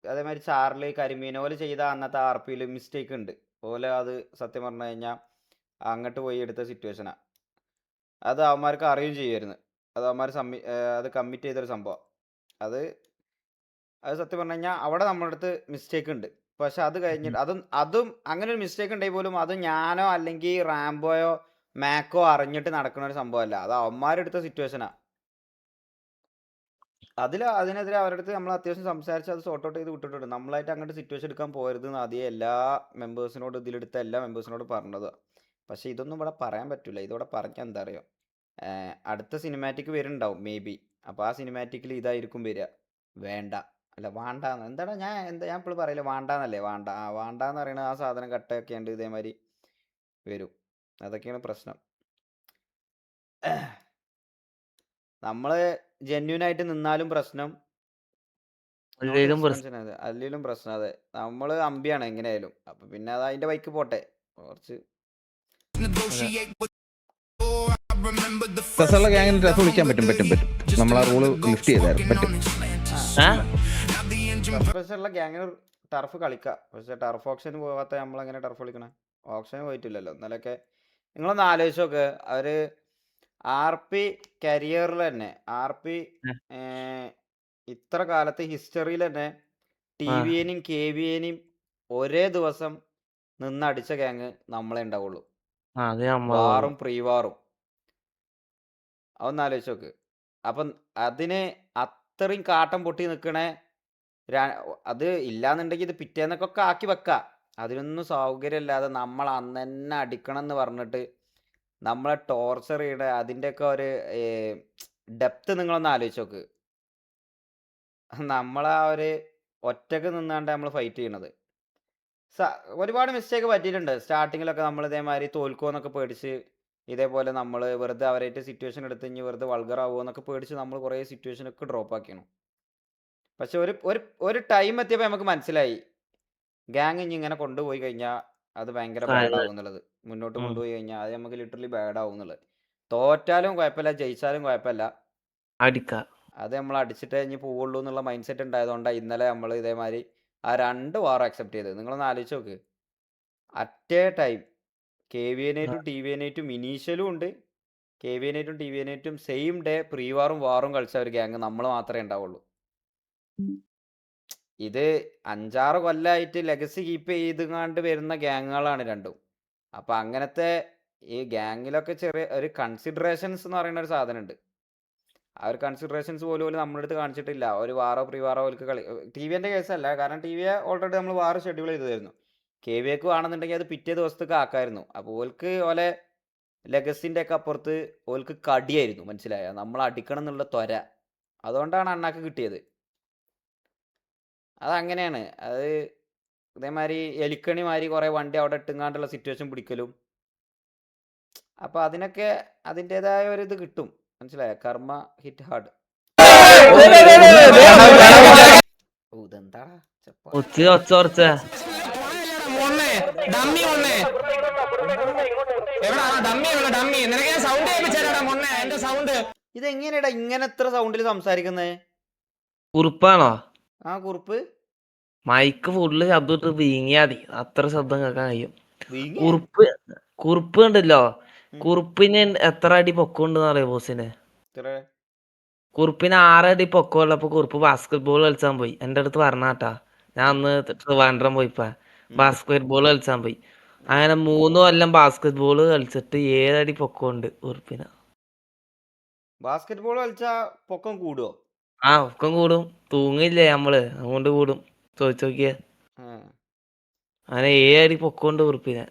അതേമാതിരി ചാർലി കരിമീൻ ഓല് ചെയ്ത അന്നത്തെ ആർപിയിൽ മിസ്റ്റേക്ക് ഉണ്ട്. ഓല് അത് സത്യം പറഞ്ഞു കഴിഞ്ഞാൽ അങ്ങോട്ട് പോയി എടുത്ത സിറ്റുവേഷനാ. അത് അവന്മാർക്ക് അറിയുകയും ചെയ്യുമായിരുന്നു. അത് അവന്മാർ അത് കമ്മിറ്റ് ചെയ്തൊരു സംഭവം. അത് സത്യം പറഞ്ഞു കഴിഞ്ഞാൽ അവിടെ നമ്മുടെ അടുത്ത് മിസ്റ്റേക്ക് ഉണ്ട്. പക്ഷെ അത് കഴിഞ്ഞിട്ട് അതും അങ്ങനെ ഒരു മിസ്റ്റേക്ക് ഉണ്ടെങ്കിൽ പോലും അത് ഞാനോ അല്ലെങ്കിൽ റാംബോയോ മാക്കോ അറിഞ്ഞിട്ട് നടക്കുന്ന ഒരു സംഭവമല്ല, അത് അവന്മാരെടുത്ത സിറ്റുവേഷനാ. അതിനെതിരെ അവരുടെ അടുത്ത് നമ്മൾ അത്യാവശ്യം സംസാരിച്ച് അത് സോർട്ട് ഔട്ട് ചെയ്ത് വിട്ടിട്ടുണ്ട്. നമ്മളായിട്ട് അങ്ങോട്ട് സിറ്റുവേഷൻ എടുക്കാൻ പോകരുത് എന്ന് ആദ്യം എല്ലാ മെമ്പേഴ്സിനോട് ഇതിലെടുത്ത എല്ലാ മെമ്പേഴ്സിനോട് പറഞ്ഞത്. പക്ഷെ ഇതൊന്നും ഇവിടെ പറയാൻ പറ്റില്ല. ഇതിവിടെ പറഞ്ഞാൽ എന്താ അറിയോ, അടുത്ത സിനിമാറ്റിക് വരുന്നുണ്ടാവും മേ ബി. അപ്പോൾ ആ സിനിമാറ്റിക്കിൽ ഇതായിരിക്കും വരിക. വേണ്ട അല്ല വേണ്ടാന്ന് എന്താണ് ഞാൻ ഇപ്പോൾ പറയില്ല, വേണ്ടാന്നല്ലേ, വേണ്ടാന്ന് പറയുന്നത് ആ സാധനം കട്ടൊക്കെ ഉണ്ട് ഇതേമാതിരി വരും. അതൊക്കെയാണ് പ്രശ്നം. നമ്മൾ ജെന്യൂനായിട്ട് നിന്നാലും പ്രശ്നം, അല്ലെങ്കിലും പ്രശ്നം. അതെ, നമ്മൾ അമ്പിയാണ് എങ്ങനെയായാലും. അപ്പം പിന്നെ അത് അതിൻ്റെ ബൈക്ക് പോട്ടെ കുറച്ച്. ഗ്യാങ്ങിന് രസം വിളിക്കാൻ പറ്റും. നമ്മളാ റൂള് ലിഫ്റ്റ് ചെയ്തായിരുന്നു പറ്റും. സ്പെഷ്യലുള്ള ഗ്യാങ്ങിന് ടർഫ് കളിക്കാം. പക്ഷെ ടർഫ് ഓപ്ഷന് പോകാത്ത നമ്മളെങ്ങനെ ടർഫ് കളിക്കണേ? ഓപ്ഷന് പോയിട്ടില്ലല്ലോ ഇന്നലെയൊക്കെ. നിങ്ങളൊന്ന് ആലോചിച്ച് നോക്ക്, അവർ RP കരിയറിൽ തന്നെ RP ഇത്ര കാലത്തെ ഹിസ്റ്ററിയിൽ തന്നെ TVNയും KVNയും ഒരേ ദിവസം നിന്നടിച്ച ഗ്യാങ് നമ്മളെ ഉണ്ടാവുള്ളൂ. വാറും പ്രീവാറും. അതൊന്ന് ആലോചിച്ച് നോക്ക്. അപ്പം അതിന് അത്രയും കാട്ടം പൊട്ടി നിൽക്കണേ. അത് ഇല്ലാന്നുണ്ടെങ്കിൽ ഇത് പിറ്റേന്നൊക്കെ ആക്കി വെക്കാം. അതിനൊന്നും സൗകര്യമില്ലാതെ നമ്മൾ അന്ന് തന്നെ അടിക്കണം എന്ന് പറഞ്ഞിട്ട് നമ്മളെ ടോർച്ചർ ചെയ്യണ അതിൻ്റെയൊക്കെ ഒരു ഡെപ്ത് നിങ്ങളൊന്ന് ആലോചിച്ച് നോക്ക്. നമ്മളാ ഒരു ഒറ്റക്ക് നിന്നാണ്ട് നമ്മൾ ഫൈറ്റ് ചെയ്യണത്. ഒരുപാട് മിസ്റ്റേക്ക് പറ്റിയിട്ടുണ്ട് സ്റ്റാർട്ടിങ്ങിലൊക്കെ. നമ്മൾ ഇതേമാതിരി തോൽക്കുമെന്നൊക്കെ പേടിച്ച് ഇതേപോലെ നമ്മൾ വെറുതെ അവരായിട്ട് സിറ്റുവേഷൻ എടുത്ത് കഴിഞ്ഞ് വെറുതെ വൾഗർ ആവുമോ എന്നൊക്കെ പേടിച്ച് നമ്മൾ കുറേ സിറ്റുവേഷനൊക്കെ ഡ്രോപ്പ് ആക്കിയാണ്. പക്ഷെ ഒരു ടൈം എത്തിയപ്പോൾ നമുക്ക് മനസ്സിലായി ഗ്യാങ് ഇനി ഇങ്ങനെ കൊണ്ടുപോയി കഴിഞ്ഞാൽ അത് ഭയങ്കര ബാഡാവും എന്നുള്ളത്. മുന്നോട്ട് കൊണ്ടുപോയി കഴിഞ്ഞാൽ അത് നമുക്ക് ലിറ്ററലി ബാഡാവും എന്നുള്ളത്. തോറ്റാലും കുഴപ്പമില്ല, ജയിച്ചാലും കുഴപ്പമില്ല, അത് നമ്മൾ അടിച്ചിട്ട് കഴിഞ്ഞ് പോവുള്ളൂ എന്നുള്ള മൈൻഡ് സെറ്റ് ഉണ്ടായതുകൊണ്ടാണ് ഇന്നലെ നമ്മൾ ഇതേമാതിരി ആ 2 വാർ അക്സെപ്റ്റ് ചെയ്തത്. നിങ്ങളൊന്ന് ആലോചിച്ച് നോക്ക്. അറ്റ് എ ടൈം KVN8ഉം TVN8ഉം ഇനീഷ്യലും ഉണ്ട്, KVN8ഉം TVN8ഉം സെയിം ഡേ പ്രീവാറും വാറും കളിച്ച ഒരു ഗ്യാങ് നമ്മൾ മാത്രമേ ഉണ്ടാവുള്ളൂ. ഇത് 5-6 കൊല്ലമായിട്ട് ലെഗസി കീപ്പ് ചെയ്തുകൊണ്ട് വരുന്ന ഗ്യാങ്ങുകളാണ് രണ്ടും. അപ്പം അങ്ങനത്തെ ഈ ഗ്യാങ്ങിലൊക്കെ ചെറിയ ഒരു കൺസിഡറേഷൻസ് എന്ന് പറയുന്ന ഒരു സാധനം ഉണ്ട്. ആ ഒരു കൺസിഡറേഷൻസ് പോലും നമ്മുടെ അടുത്ത് കാണിച്ചിട്ടില്ല. ഒരു വാറോ പ്രീവാറോ ഓൽക്ക് TVൻ്റെ കേസല്ല, കാരണം TV ഓൾറെഡി നമ്മൾ വാറ് ഷെഡ്യൂൾ ചെയ്തായിരുന്നു. KVക്ക് ആണെന്നുണ്ടെങ്കിൽ അത് പിറ്റേ ദിവസത്തേക്ക് ആക്കായിരുന്നു. അപ്പോൾ ഓൽക്ക് ഓലെ ലെഗസിൻ്റെ ഒക്കെ അപ്പുറത്ത് ഓൽക്ക് കടിയായിരുന്നു, മനസ്സിലായ, നമ്മൾ അടിക്കണം എന്നുള്ള ത്വര. അതുകൊണ്ടാണ് അണ്ണാക്ക് കിട്ടിയത്. അതങ്ങനെയാണ്. അത് ഇതേമാതിരി എലിക്കണിമാതിരി കുറേ വണ്ടി അവിടെ ഇട്ടുങ്ങാണ്ടുള്ള സിറ്റുവേഷൻ പിടിക്കലും. അപ്പോൾ അതിനൊക്കെ അതിൻ്റെതായ ഒരു ഇത് കിട്ടും, മനസ്സിലായ. കർമ്മ ഹിറ്റ് ഹാർഡ്. ഇതെന്താ ഇതെങ്ങനെയാടാ ഇങ്ങനെ എത്ര സൗണ്ടിൽ സംസാരിക്കുന്നത്? കുറുപ്പാണോ? ആ കുറുപ്പ് മൈക്ക് ഫുള്ള് ശബ്ദം ഇട്ട് വീങ്ങിയാ മതി, അത്ര ശബ്ദം കേൾക്കാൻ കഴിയും. വീങ്ങ കുറുപ്പ് ഉണ്ടല്ലോ, കുറുപ്പിന് എത്ര അടി പൊക്കമുണ്ടെന്ന് അറിയോ ബോസിന്? കുറുപ്പിന് 6 അടി പൊക്കമുള്ളപ്പോ കുറുപ്പ് ബാസ്കറ്റ് ബോൾ കളിച്ചാൻ പോയി. എന്റെ അടുത്ത് പറഞ്ഞാട്ടാ, ഞാൻ അന്ന് ട്രിവാൻഡ്രം പോയിപ്പോ ബാസ്കറ്റ് ബോൾ കളിച്ചാൻ പോയി. അങ്ങനെ 3 കൊല്ലം ബാസ്കറ്റ് ബോൾ കളിച്ചിട്ട് 7 അടി പൊക്കമുണ്ട് കുറുപ്പിന്. ബാസ്കറ്റ് ബോൾ കളിച്ചാ പൊക്കം കൂടുവോ? ആ പൊക്കം കൂടും, തൂങ്ങില്ലേ നമ്മള്, അതുകൊണ്ട് കൂടും. ചോദിച്ചു നോക്കിയേ. അങ്ങനെ 7 അടി പൊക്കമുണ്ട് കുറുപ്പിന്.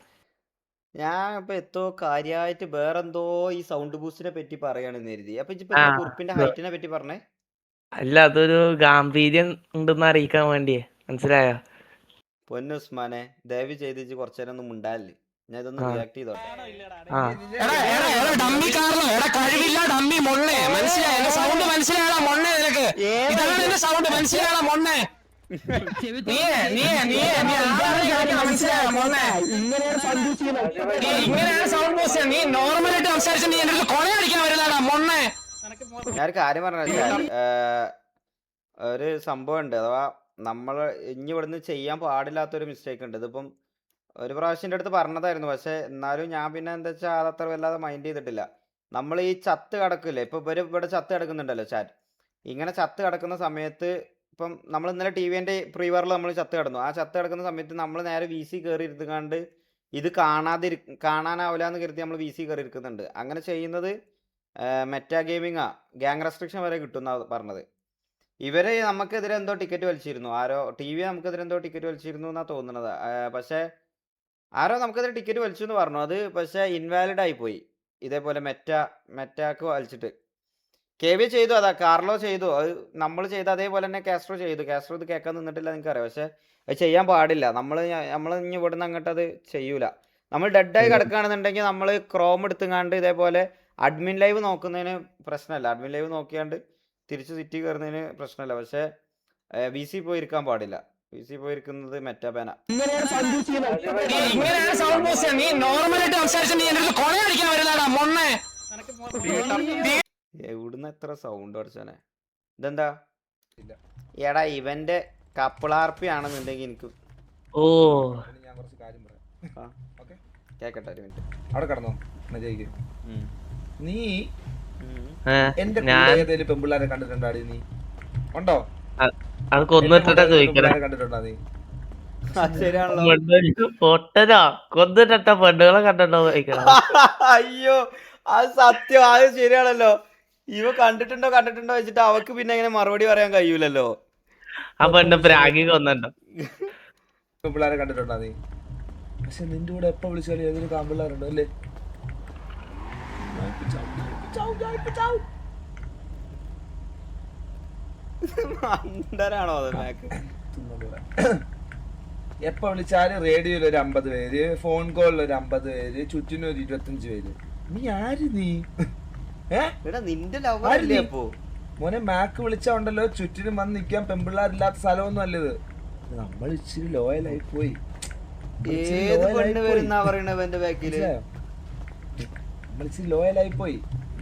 ഞാൻ ഇപ്പൊ എത്തോ കാര്യമായിട്ട് വേറെന്തോ ഈ സൗണ്ട് ബൂസ്റ്റിനെ പറ്റി പറയാണെന്ന് കരുതി. അപ്പൊ ഇപ്പൊ കുറുപ്പിന്റെ ഹൈറ്റിനെ പറ്റി പറഞ്ഞേ? അല്ല, അതൊരു ഗാംഭീര്യം ഉണ്ടെന്ന് അറിയിക്കാൻ വേണ്ടിയേ, മനസ്സിലായോ? പൊന്നുസ്മാനെ, ദയവ് ചെയ്ത് കുറച്ചു നേരം ഒന്നും ഉണ്ടാവില്ലേ, ഞാൻ ഇതൊന്ന് റിയാക്ട് ചെയ്തോട്ടെ. ഞാനൊരു കാര്യം പറഞ്ഞാൽ ഒരു സംഭവം ഉണ്ട്, അഥവാ നമ്മൾ ഇനി ഇവിടുന്ന് ചെയ്യാൻ പാടില്ലാത്തൊരു മിസ്റ്റേക്ക് ഉണ്ട്. ഇതിപ്പം ഒരു പ്രാവശ്യം എൻ്റെ അടുത്ത് പറഞ്ഞതായിരുന്നു, പക്ഷെ എന്നാലും ഞാൻ പിന്നെ എന്താ വെച്ചാൽ അതത്ര വല്ലാതെ മൈൻഡ് ചെയ്തിട്ടില്ല. നമ്മൾ ഈ ചത്ത് കിടക്കില്ലേ, ഇപ്പൊ ഇവിടെ ചത്ത് കിടക്കുന്നുണ്ടല്ലോ ചാറ്റ്, ഇങ്ങനെ ചത്ത് കിടക്കുന്ന സമയത്ത് ഇപ്പം നമ്മൾ ഇന്നലെ TVൻ്റെ പ്രീവറിൽ നമ്മൾ ചത്ത് കിടന്നു. ആ ചത്ത് കിടക്കുന്ന സമയത്ത് നമ്മൾ നേരെ VC കയറി ഇരുന്നുകൊണ്ട് ഇത് കാണാനാവില്ല എന്ന് കരുതി നമ്മൾ VC കയറി ഇരിക്കുന്നുണ്ട്. അങ്ങനെ ചെയ്യുന്നത് മെറ്റാ ഗെയിമിങ്ങാ, ഗ്യാങ് റെസ്ട്രിക്ഷൻ വരെ കിട്ടുന്ന പറഞ്ഞത്. ഇവര് നമുക്കെതിരെ എന്തോ ടിക്കറ്റ് വലിച്ചിരുന്നു, ആരോ TV നമുക്കെതിരെ എന്തോ ടിക്കറ്റ് വലിച്ചിരുന്നു എന്നാ തോന്നുന്നത്. പക്ഷെ ആരോ നമുക്കെതിരെ ടിക്കറ്റ് വലിച്ചു എന്ന് പറഞ്ഞു, അത് പക്ഷെ ഇൻവാലിഡ് ആയിപ്പോയി. ഇതേപോലെ മെറ്റാക്ക് വലിച്ചിട്ട് KV ചെയ്തു, അതാ കാർലോ ചെയ്തു, അത് നമ്മൾ ചെയ്ത അതേപോലെ തന്നെ കാസ്ട്രോ ചെയ്തു. കാസ്ട്രോ ഇത് കേൾക്കാൻ നിന്നിട്ടില്ല എനിക്കറിയാം, പക്ഷെ അത് ചെയ്യാൻ പാടില്ല. നമ്മൾ ഇനി ഇവിടുന്ന് അങ്ങോട്ട് അത് ചെയ്യൂല. നമ്മൾ ഡെഡായി കിടക്കുകയാണെന്നുണ്ടെങ്കിൽ നമ്മൾ ക്രോം എടുത്തുങ്ങാണ്ട് ഇതേപോലെ അഡ്മിൻ ലൈവ് നോക്കുന്നതിന് പ്രശ്നമല്ല, അഡ്മിൻ ലൈവ് നോക്കിയാണ്ട് തിരിച്ച് സിറ്റി കയറുന്നതിന് പ്രശ്നമല്ല. പക്ഷെ VC പോയിരിക്കാൻ പാടില്ല, VC പോയിരിക്കുന്നത് മെറ്റാബാന. എവിടുന്ന് എത്ര സൗണ്ട് അടിച്ചാനെ? ഇതെന്താ എടാ, ഇവന്റെ കപ്പിളാർപ്പി ആണെന്നുണ്ടെങ്കിൽ എനിക്ക് കേക്കട്ടെ ഒരു മിനിറ്റ്. അവിടെ കടന്നോ നീ എന്റെ പെമ്പിള്ളാരെ കണ്ടിട്ടുണ്ടാടി? നീ ഉണ്ടോ? അത് കൊന്നിട്ടാ ചോദിക്കണേ. കണ്ടിട്ടുണ്ടോ നീ? കൊന്നിട്ട പെണ്ണുകളെ കണ്ടിട്ടോ ചോദിക്കണം. അയ്യോ, അത് സത്യം, അത് ശരിയാണല്ലോ. ഇവ കണ്ടിട്ടുണ്ടോ വെച്ചിട്ട് അവക്ക് പിന്നെ എങ്ങനെ മറുപടി പറയാൻ കഴിയൂലല്ലോ. ആ പെണ്ണ് പ്രാഗി കൊന്നുണ്ടോ? പെമ്പിള്ളാരെ കണ്ടിട്ടുണ്ടോ നീ? പക്ഷെ നിന്റെ കൂടെ എപ്പോ വിളിച്ചാലും ഏതൊരു കാമ്പിള്ളാരുണ്ടോ അല്ലേ? എപ്പോ വിളിച്ചാലും റേഡിയോയിൽ ഒരു 50 പേര്, ഫോൺ കോളിൽ ഒരു 50 പേര്, ചുറ്റിനും ഒരു 25 പേര്. നീ ആര്? നീ നിന്റെ മോനെ മാക്ക് വിളിച്ചാ ഉണ്ടല്ലോ ചുറ്റിനും വന്ന് നിക്കാൻ പെമ്പിള്ളാരില്ലാത്ത സ്ഥലമൊന്നും അല്ലത്. നമ്മൾ ഇച്ചിരി ലോയലായി പോയി. ലോയലായി പോയി.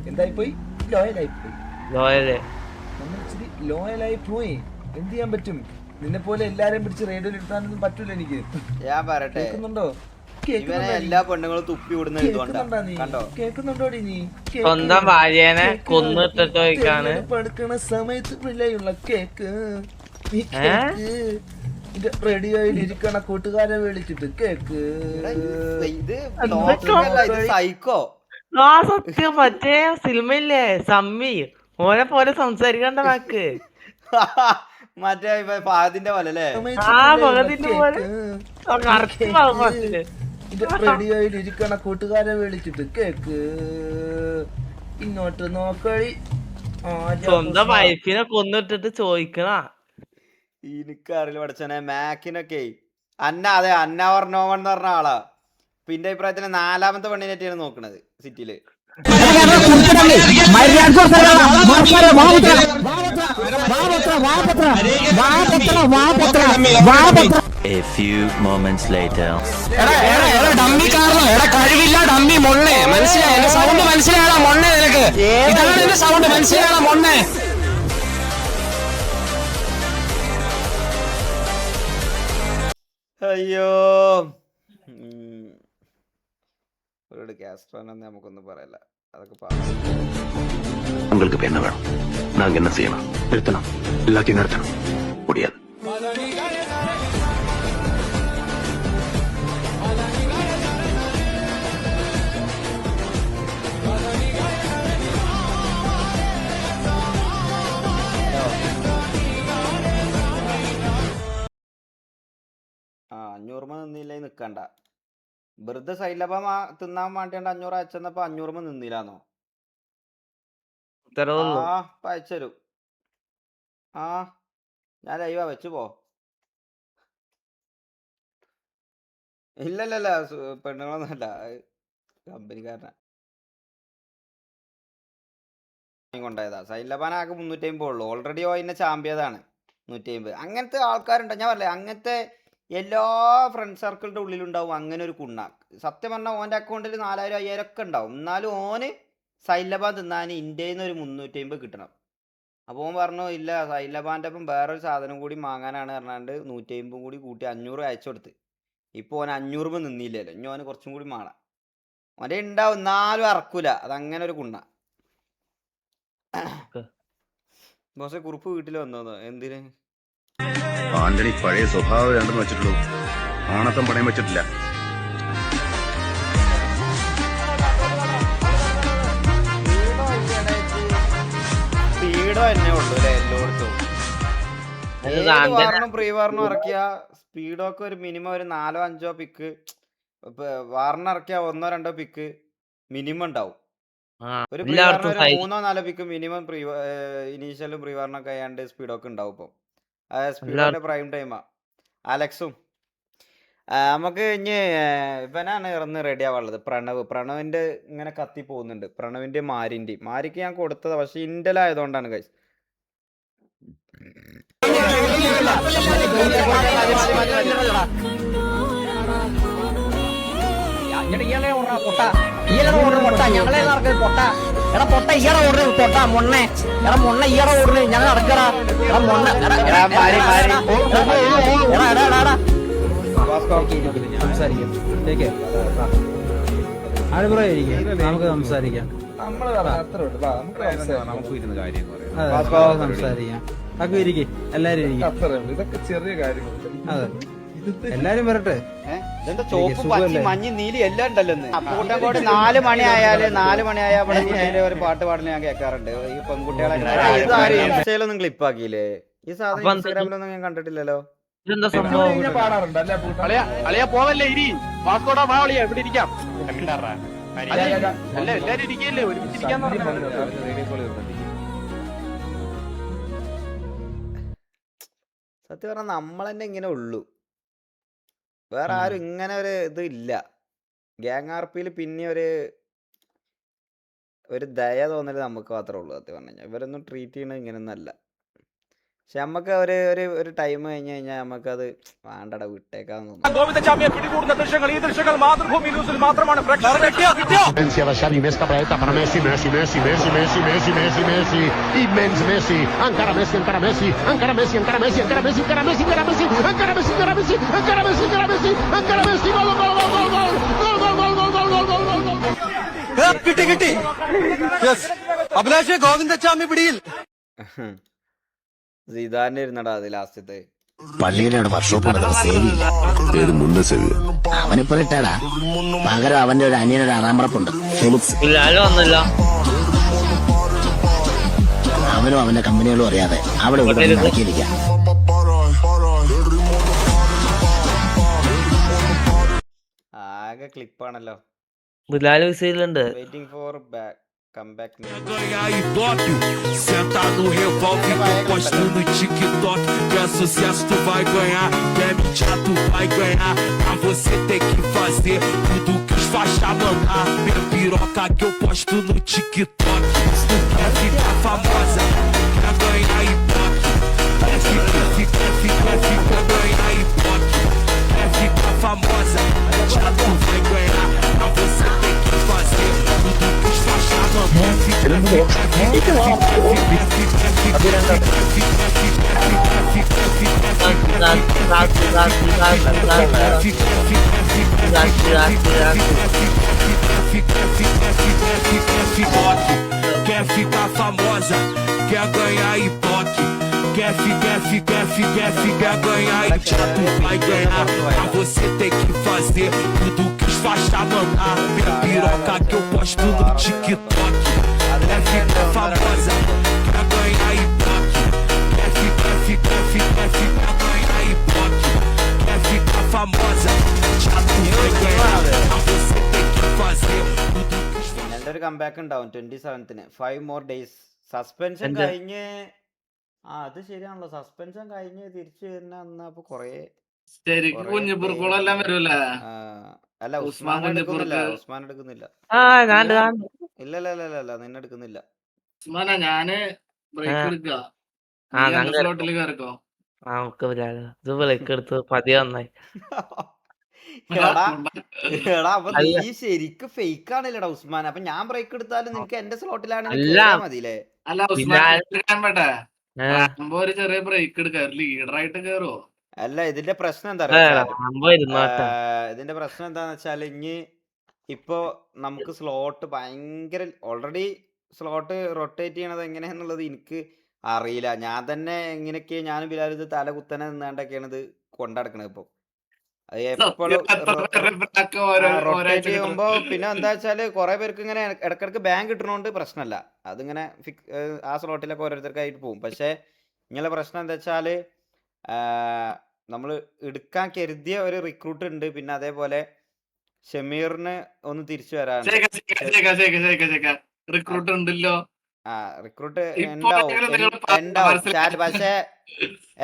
എന്തായി പോയി? ലോയലായി പോയി. നമ്മൾ ഇച്ചിരി ലോയലായി പോയി. എന്ത് ചെയ്യാൻ പറ്റും? നിന്നെ പോലെ എല്ലാരെയും പിടിച്ച് റേഡിയോയിൽ എടുത്താനൊന്നും പറ്റൂല എനിക്ക്. ഞാൻ പറയട്ടെ, കേൾക്കുന്നുണ്ടോ? എല്ലാ പെണ്ണുങ്ങളും തുപ്പി വിടുന്നത് കേൾക്കുന്നുണ്ടോടി നീ? സ്വന്തം ഭാര്യനെ കൊന്നിട്ടാണ് പടുക്കണ സമയത്ത് പിള്ളയുള്ള കേക്ക് റേഡിയോയിൽ ഇരിക്കണ കൂട്ടുകാരെ വിളിച്ചിട്ട് കേക്ക്. സൈക്കോ സത്യം. മറ്റേ സിനിമയില്ലേ സമ്മി, ഓനെ പോലെ സംസാരിക്കണ്ട വാക്ക്. മറ്റേ ഫഹദിന്റെ പോലെ അല്ലേ? റേഡിയോയിൽ ഇരിക്കണ കൂട്ടുകാരെ വിളിച്ചിട്ട് കേക്ക്. ഇങ്ങോട്ട് നോക്കളി. സ്വന്തം വൈഫിനെ കൊന്നിട്ടിട്ട് ചോദിക്കണ. എനിക്കറിയില്ല പഠിച്ചനെ. മാക്കിനൊക്കെ അതെ അന്നവർണോവൻ എന്ന് പറഞ്ഞ ആളാ. പിന്നെ അഭിപ്രായത്തിന് 4ാമത്തെ പെണ്ണിനെറ്റിയാണ് നോക്കണത് സിറ്റിയില്. A few moments later. Dummy കാരണോ? എടാ കഴിവില്ല ഡമ്മി മൊണ്ണേ. മനസ്സിലായി? എന്റെ സൗണ്ട് മനസ്സിലായടാ മൊണ്ണേ നിനക്ക്? ഇതാണ് എന്റെ സൗണ്ട് മനസ്സിലായടാ മൊണ്ണേ? അയ്യോ ഒരു കാസ്ട്രോനൊന്നും നമുക്കൊന്നും പറയല്ല, അതൊക്കെ உங்களுக்கு இப்ப என்ன வேணும்? நாங்க என்ன செய்யணும்? நிறுத்தணும், எல்லாத்தையும் நிறுத்தணும். முடியாது. ആ 500 നിന്നില്ലേ നിക്കണ്ട. വെറുതെ സൈലബ തിന്നാൻ വേണ്ടിയാണ്ട് 500 അയച്ചെന്നപ്പോ 500 നിന്നില്ലാന്നോ? ആ ഇപ്പൊ അയച്ചുതരും. ആ ഞാൻ ലൈവാ, വെച്ചു പോ. ഇല്ലല്ല പെണ്ണുങ്ങളൊന്നുമല്ല, കമ്പനിക്കാരനാ കൊണ്ടായതാ. സൈലബാൻ ആകെ 350 ഉള്ളൂ. ഓൾറെഡി അതിനെ ചാമ്പ്യതാണ് 150. അങ്ങനത്തെ ആൾക്കാരുണ്ട്, ഞാൻ പറഞ്ഞില്ലേ, അങ്ങനത്തെ എല്ലാ ഫ്രണ്ട് സർക്കിളിന്റെ ഉള്ളിലുണ്ടാവും അങ്ങനെ ഒരു കുണ്ണ. സത്യം പറഞ്ഞാൽ ഓൻ്റെ അക്കൗണ്ടിൽ 4000 5000 ഒക്കെ ഉണ്ടാവും. എന്നാലും ഓന് സൈലബാൻ തിന്നാൻ ഇന്ത്യയിൽ നിന്ന് ഒരു 350 കിട്ടണം. അപ്പോൾ ഓൻ പറഞ്ഞു ഇല്ല, സൈലബാൻ്റെ ഒപ്പം വേറൊരു സാധനം കൂടി വാങ്ങാനാണ് പറഞ്ഞാണ്ട് 150 കൂടി കൂട്ടി 500 അയച്ചു കൊടുത്ത്. ഇപ്പോൾ ഓൻ 500 നിന്നില്ലല്ലോ, ഇനി ഓന് കുറച്ചും കൂടി മാറാം. ഓൻ്റെ ഉണ്ടാവും, എന്നാലും അറക്കൂല. അതങ്ങനെ ഒരു കുണ്ണ. ബോസെ കുറിപ്പ് വീട്ടിൽ വന്നോന്നോ? എന്തിന്? ആന്റണി പഴയ സ്വഭാവം രണ്ടെന്ന് വെച്ചിട്ടുള്ളൂ, ആണത്തം പണയം വെച്ചിട്ടില്ല. സ്പീഡോ തന്നെ ഉള്ളൂ അല്ലേ എല്ലായിടത്തും. ഏത് വാറിനും പ്രീ വാറിനും ഇറക്കിയ സ്പീഡൊക്കെ ഒരു മിനിമം ഒരു 4 5 പിക്ക്, വാറിന് ഇറക്കിയ 1 2 പിക്ക് മിനിമം ഉണ്ടാവും. ഒരു പ്രീ വാറിന് ഒരു 3 4 പിക്ക് മിനിമം ഇനീഷ്യലും പ്രീ വാറിനൊക്കെ ആയാണ്ട് സ്പീഡൊക്കെ ഉണ്ടാവും. ഇപ്പം സ്പീഡോന്റെ പ്രൈം ടൈമാ. അലക്സും നമുക്ക് ഇനി ഇവനാണ് ഇറന്ന് റെഡി ആവാനുള്ളത്. പ്രണവിന്റെ ഇങ്ങനെ കത്തി പോകുന്നുണ്ട്. പ്രണവിന്റെ മാരിക്ക് ഞാൻ കൊടുത്തതാ, പക്ഷെ ഇന്റലായതുകൊണ്ടാണ് ഗൈസ്. നമുക്ക് സംസാരിക്കാം. ഇതൊക്കെ ചെറിയ കാര്യങ്ങൾ. അതെ, എല്ലാരും വരട്ടെ. ചോപ്പ് പച്ചി മഞ്ഞ് നീലി എല്ലാം ഉണ്ടല്ലോ. കൂട്ടംകോട് 4 മണിയായാല് 4 മണിയായാൽ ഇവിടെ ഒരു പാട്ട് പാടുന്ന ഞാൻ കേൾക്കാറുണ്ട്. ഈ പെൺകുട്ടികളെ ഇൻസ്റ്റയിലൊന്നും ക്ലിപ്പാക്കിയില്ലേ? ഈ സാധനം ഇൻസ്റ്റാഗ്രാമിലൊന്നും ഞാൻ കണ്ടിട്ടില്ലല്ലോ. പാടാറുണ്ട് അല്ലെ? അളിയ പോവല്ലേ, ഇരി വാസ്കോടാ വാ അളിയ, ഇവിടെ ഇരിക്കാം. അല്ല എല്ലാരും ഇരിക്കല്ലേ, ഒരുമിച്ചിരിക്കാന്ന് പറഞ്ഞു. സത്യം പറഞ്ഞാൽ നമ്മൾ തന്നെ ഇങ്ങനെ ഉള്ളു, വേറെ ആരും ഇങ്ങനെ ഒരു ഇത് ഇല്ല. ഗ്യാങ് ആർപിയിൽ പിന്നെ ഒരു ദയ തോന്നല് നമുക്ക് മാത്രമേ ഉള്ളൂ. സത്യം പറഞ്ഞു കഴിഞ്ഞാൽ ഇവരൊന്നും ട്രീറ്റ് ചെയ്യണത് ഇങ്ങനെയൊന്നും അല്ല. പക്ഷെ നമുക്ക് ഒരു ടൈം കഴിഞ്ഞ് കഴിഞ്ഞാൽ നമുക്കത് വേണ്ടടാ, വിട്ടേക്കാന്ന് തോന്നുന്നു. ഗോവിന്ദചാമിയെ പിടികൂടുന്ന ദൃശ്യങ്ങൾ, ഈ ദൃശ്യങ്ങൾ മാതൃഭൂമി ന്യൂസിൽ മാത്രമാണ്. കിട്ടി അഭിലാഷ്, ഗോവിന്ദചാമി പിടിയിൽ. സിദാന്റെ ഇരുന്നടാ അത് ലാസ്റ്റത്തെ. പള്ളിയുടെ അവിടെ വർക്ക്ഷോപ്പ് നടക്കുന്ന സേവിയില്ല, അവനിപ്പോ ഇട്ടാടാ. പകരം അവന്റെ ഒരു അനിയനൊരു അറാമ്പറപ്പുണ്ട്, ഫെലിക്സ്. അവനും അവന്റെ കമ്പനികളും അറിയാതെ അവിടെ ഇവിടെ നടക്കിയിരിക്കാം. ആകെ ക്ലിപ്പാണല്ലോ. Waiting for comeback. Ganhar ibope, senta no revólver, posto no TikTok. Que é sucesso tu vai ganhar, quer mentir tu vai ganhar. Pra você tem que fazer tudo que os faixa mandar. Minha piroca que eu posto no TikTok. Se tu quer ficar famosa, quer ganhar ibope. Quer ganhar ibope. Quer ficar famosa, já tu vai ganhar. Pra você tem que fazer tudo que os faixa mandar. Quer ficar famosa, quer ganhar ibope. Quer ganhar e tu vai ganhar. Pra você tem que fazer tudo que os faixa mandar. Minha piroca que eu posto no TikTok. Quer ficar famosa, quer ganhar ibope. Quer ganhar ibope. Quer ficar famosa, já tu vai ganhar. Pra você tem que fazer tudo que os ഞങ്ങളുടെ ഒരു comeback ഉണ്ടാവും 27th 5 more days. Suspension എന്ത്? കഴിഞ്ഞ് അത് ശരിയാണല്ലോ, suspension കഴിഞ്ഞ് തിരിച്ചു വരുന്ന അന്ന് അപ്പൊ കൊറേ കുഞ്ഞിപ്പുറക്കുളെല്ലാം വരൂലേ? അല്ല ഉസ്മാൻ ഉസ്മാൻ എടുക്കുന്നില്ല, കുഞ്ഞിപ്പുറത്ത്. ഉസ്മാൻ എടുക്കുന്നില്ല. ആ ഞാൻ കാണുന്നു. ഇല്ല നിന്നെ എടുക്കുന്നില്ല. ഉസ്മാനാ ഞാന് ബ്രേക്ക് ആ. എടുക്കുക. ആ നീ ഞാൻ എന്റെ സ്ലോട്ടിൽ കയറിക്കോ. നമുക്ക് ഇത് ബ്രേക്ക് എടുത്ത് പതിയെ നന്നായി. എടാ അപ്പൊ അല്ല. നീ ശരിക്കും ഫേക്ക് ആണല്ലേടാ ഉസ്മാൻ. അപ്പൊ ഞാൻ ബ്രേക്ക് എടുത്താലും നിനക്ക് എന്റെ സ്ലോട്ടിലാണെങ്കിൽ അല്ല. കേറിയാ മതിയില്ലേ? അല്ല പിന്നെ ഉസ്മാൻ പറ്റേ റാംബോ ഒരു ചെറിയ ബ്രേക്ക് എടുക്ക, ലീഡറായിട്ട് കേറുവോ? അല്ല ഇതിന്റെ പ്രശ്നം എന്താ അറിയോ? ഇരുന്നോട്ടെ. ഇതിന്റെ പ്രശ്നം എന്താന്ന് വെച്ചാല് ഇനി ഇപ്പൊ നമുക്ക് സ്ലോട്ട് ഭയങ്കര ഓൾറെഡി സ്ലോട്ട് റൊട്ടേറ്റ് ചെയ്യണത് എങ്ങനെയാന്നുള്ളത് എനിക്ക് അറിയില്ല. ഞാൻ തന്നെ എങ്ങനെയൊക്കെ ഞാനും ബിലാൽ ഇത് തല കുത്തനെ നിന്നാണ്ടൊക്കെയാണ് ഇത് കൊണ്ടടക്കണത്. ഇപ്പൊ അത് എപ്പോഴും റൊട്ടേറ്റ് ചെയ്യുമ്പോ പിന്നെ എന്താ വെച്ചാല് കുറെ പേർക്ക് ഇങ്ങനെ ഇടക്കിടക്ക് ബാങ്ക് കിട്ടണോണ്ട് പ്രശ്നമല്ല. അതിങ്ങനെ ആ സ്ലോട്ടിലൊക്കെ ഓരോരുത്തർക്കായിട്ട് പോകും. പക്ഷെ ഇങ്ങനെ പ്രശ്നം എന്താ വെച്ചാല് നമ്മൾ എടുക്കാൻ കരുതിയ ഒരു റിക്രൂട്ട് ഉണ്ട്. പിന്നെ അതേപോലെ ഷമീറിന് ഒന്ന് തിരിച്ചു വരാനുണ്ട്. റിക്രൂട്ട് ഉണ്ടല്ലോ. റിക്രൂട്ട് ഉണ്ടാവും ചാറ്റ്. പക്ഷെ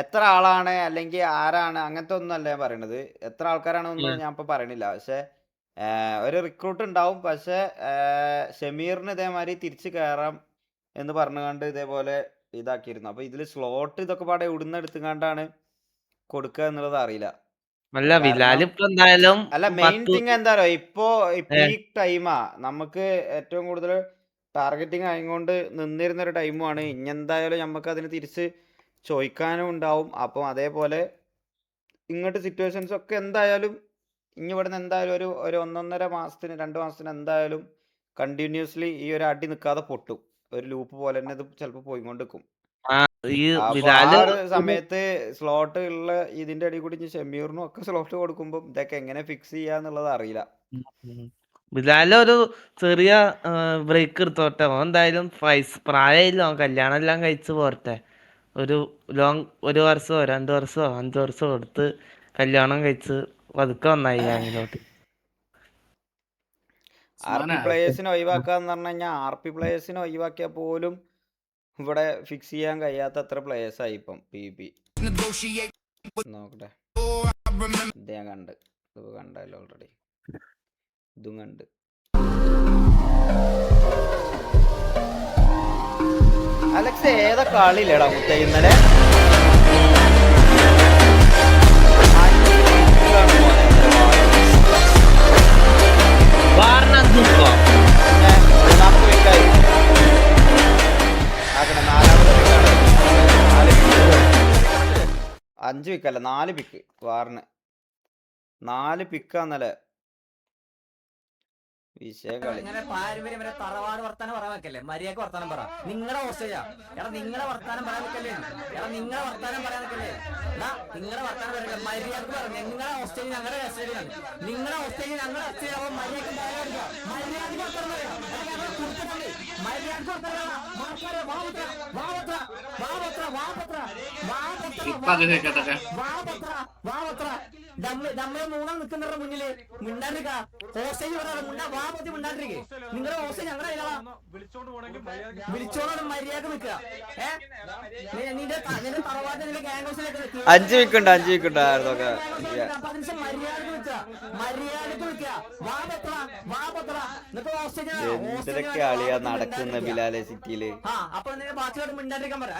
എത്ര ആളാണ് അല്ലെങ്കിൽ ആരാണ് അങ്ങനത്തെ ഒന്നും അല്ല ഞാൻ പറയണത്. എത്ര ആൾക്കാരാണെന്നൊന്നും ഞാൻ ഇപ്പൊ പറയണില്ല. പക്ഷെ ഒരു റിക്രൂട്ട് ഉണ്ടാവും. പക്ഷെ ഷമീറിന് ഇതേമാതിരി തിരിച്ചു കയറാം എന്ന് പറഞ്ഞുകൊണ്ട് ഇതേപോലെ ഇതാക്കിയിരുന്നു. അപ്പൊ ഇതില് സ്ലോട്ട് ഇതൊക്കെ പാടെ എവിടുന്ന് എടുത്തുകൊണ്ടാണ് കൊടുക്കുക എന്നുള്ളത് അറിയില്ല. അല്ല ബിലാൽ ഇപ്പൊ എന്തായാലും അല്ല മെയിൻ തിങ് എന്താ പറയുക, ഇപ്പോ പീക്ക് ടൈമാ. നമുക്ക് ഏറ്റവും കൂടുതൽ ടാർഗറ്റിങ് ആയിക്കൊണ്ട് നിന്നിരുന്ന ഒരു ടൈമുമാണ്. ഇനി എന്തായാലും നമുക്ക് അതിന് തിരിച്ച് ചോദിക്കാനും ഉണ്ടാവും. അപ്പം അതേപോലെ ഇങ്ങോട്ട് സിറ്റുവേഷൻസ് ഒക്കെ എന്തായാലും ഇനി ഇവിടുന്ന് എന്തായാലും ഒരു 1.5 മാസത്തിന് 2 മാസത്തിന് എന്തായാലും കണ്ടിന്യൂസ്ലി ഈ ഒരു അടി നിൽക്കാതെ പൊട്ടും. ഒരു ലൂപ്പ് പോലെ തന്നെ ഇത് ചിലപ്പോൾ പോയിക്കൊണ്ടിരിക്കും. അപ്പൊ ആ ഒരു സമയത്ത് സ്ലോട്ട് ഉള്ള ഇതിന്റെ അടി കൂടി ഷമീറിനും ഒക്കെ സ്ലോട്ട് കൊടുക്കുമ്പോ ഇതൊക്കെ എങ്ങനെ ഫിക്സ് ചെയ്യാന്നുള്ളത് അറിയില്ല. ബിലാല് ഒരു ചെറിയ ബ്രേക്ക് എടുത്തോട്ടെ. എന്തായാലും പ്രായമില്ല, കല്യാണം എല്ലാം കഴിച്ച് പോരട്ടെ. ഒരു 1 വർഷമോ 2 വർഷമോ 5 വർഷമോ എടുത്ത് കല്യാണം കഴിച്ച് പതുക്കെ വന്നായി ഗ്യാങ്ങിലോട്ട്. RP പ്ലേയേഴ്സിനെ ഒഴിവാക്കാന്ന് പറഞ്ഞു കഴിഞ്ഞാൽ RP പ്ലേയേഴ്സിനെ ഒഴിവാക്കിയാൽ പോലും ഇവിടെ ഫിക്സ് ചെയ്യാൻ കഴിയാത്ത അത്ര പ്ലേയേഴ്സ് ആയി ഇപ്പം PvP. നോക്കട്ടെ, ഇത് ഞാൻ കണ്ട്, ഇത് കണ്ടല്ലോ ഓൾറെഡി, ഇതും കണ്ട്. അലക്സ് ഏതാ കളിയില്ലേടാ മുത്ത ഇന്നലെ? മൂന്നാമത്തെ വീക്കായി 5 പിക്കല്ല 4 പിക്ക് വാറിന് 4 പിക്കാന്നല്ലേ വിഷയം കളി. പാരമ്പര്യം തറവാട് വർത്താനം പറയാൻ വെക്കല്ലേ, മര്യാദ വർത്താനം പറ. നിങ്ങളുടെ ഓസ്ട്രേലിയ എടാ, നിങ്ങളെ വർത്താനം പറയാൻ വെക്കല്ലേ. എടാ നിങ്ങളെ വർത്താനം പറയാൻ വെക്കല്ലേ. നിങ്ങളെ വർത്താനം പറയാൻ മര്യാദ പറഞ്ഞു. നിങ്ങളെ ഓസ്ട്രേലിയ ഞങ്ങളുടെ ഓസ്ട്രേലിയ, നിങ്ങളെ ഓസ്ട്രേലിയ ഞങ്ങളുടെ ഓസ്ട്രേലിയ. മര്യാദ നമ്മളെ മൂന്നാം നിൽക്കുന്ന മുന്നില് മിണ്ടാണ്ടിരിക്ക. ഓസ്ട്രേലിയ വാപത്തി മിണ്ടാണ്ടിരിക്കേ. നിങ്ങളുടെ ഓസ്ട്രേലിയ ഞങ്ങളുടെ വിളിച്ചോണം മര്യാദ നിൽക്കുക. നിന്റെ തറവാട്ട് നിന്റെ ഗ്യാങ് ഹൗസിലേക്ക് 5 വീക്കുണ്ട് 5 വീക്കുണ്ട് മര്യാദ നിൽക്കുക. മര്യാദക്ക് നിൽക്കുക. എന്തൊക്കെ കളിയാ നടക്കുന്ന ബിലാലെ സിറ്റിയില്. അപ്പൊ ബാക്കിയോട് മിണ്ടാണ്ടിരിക്കാൻ പറയാം.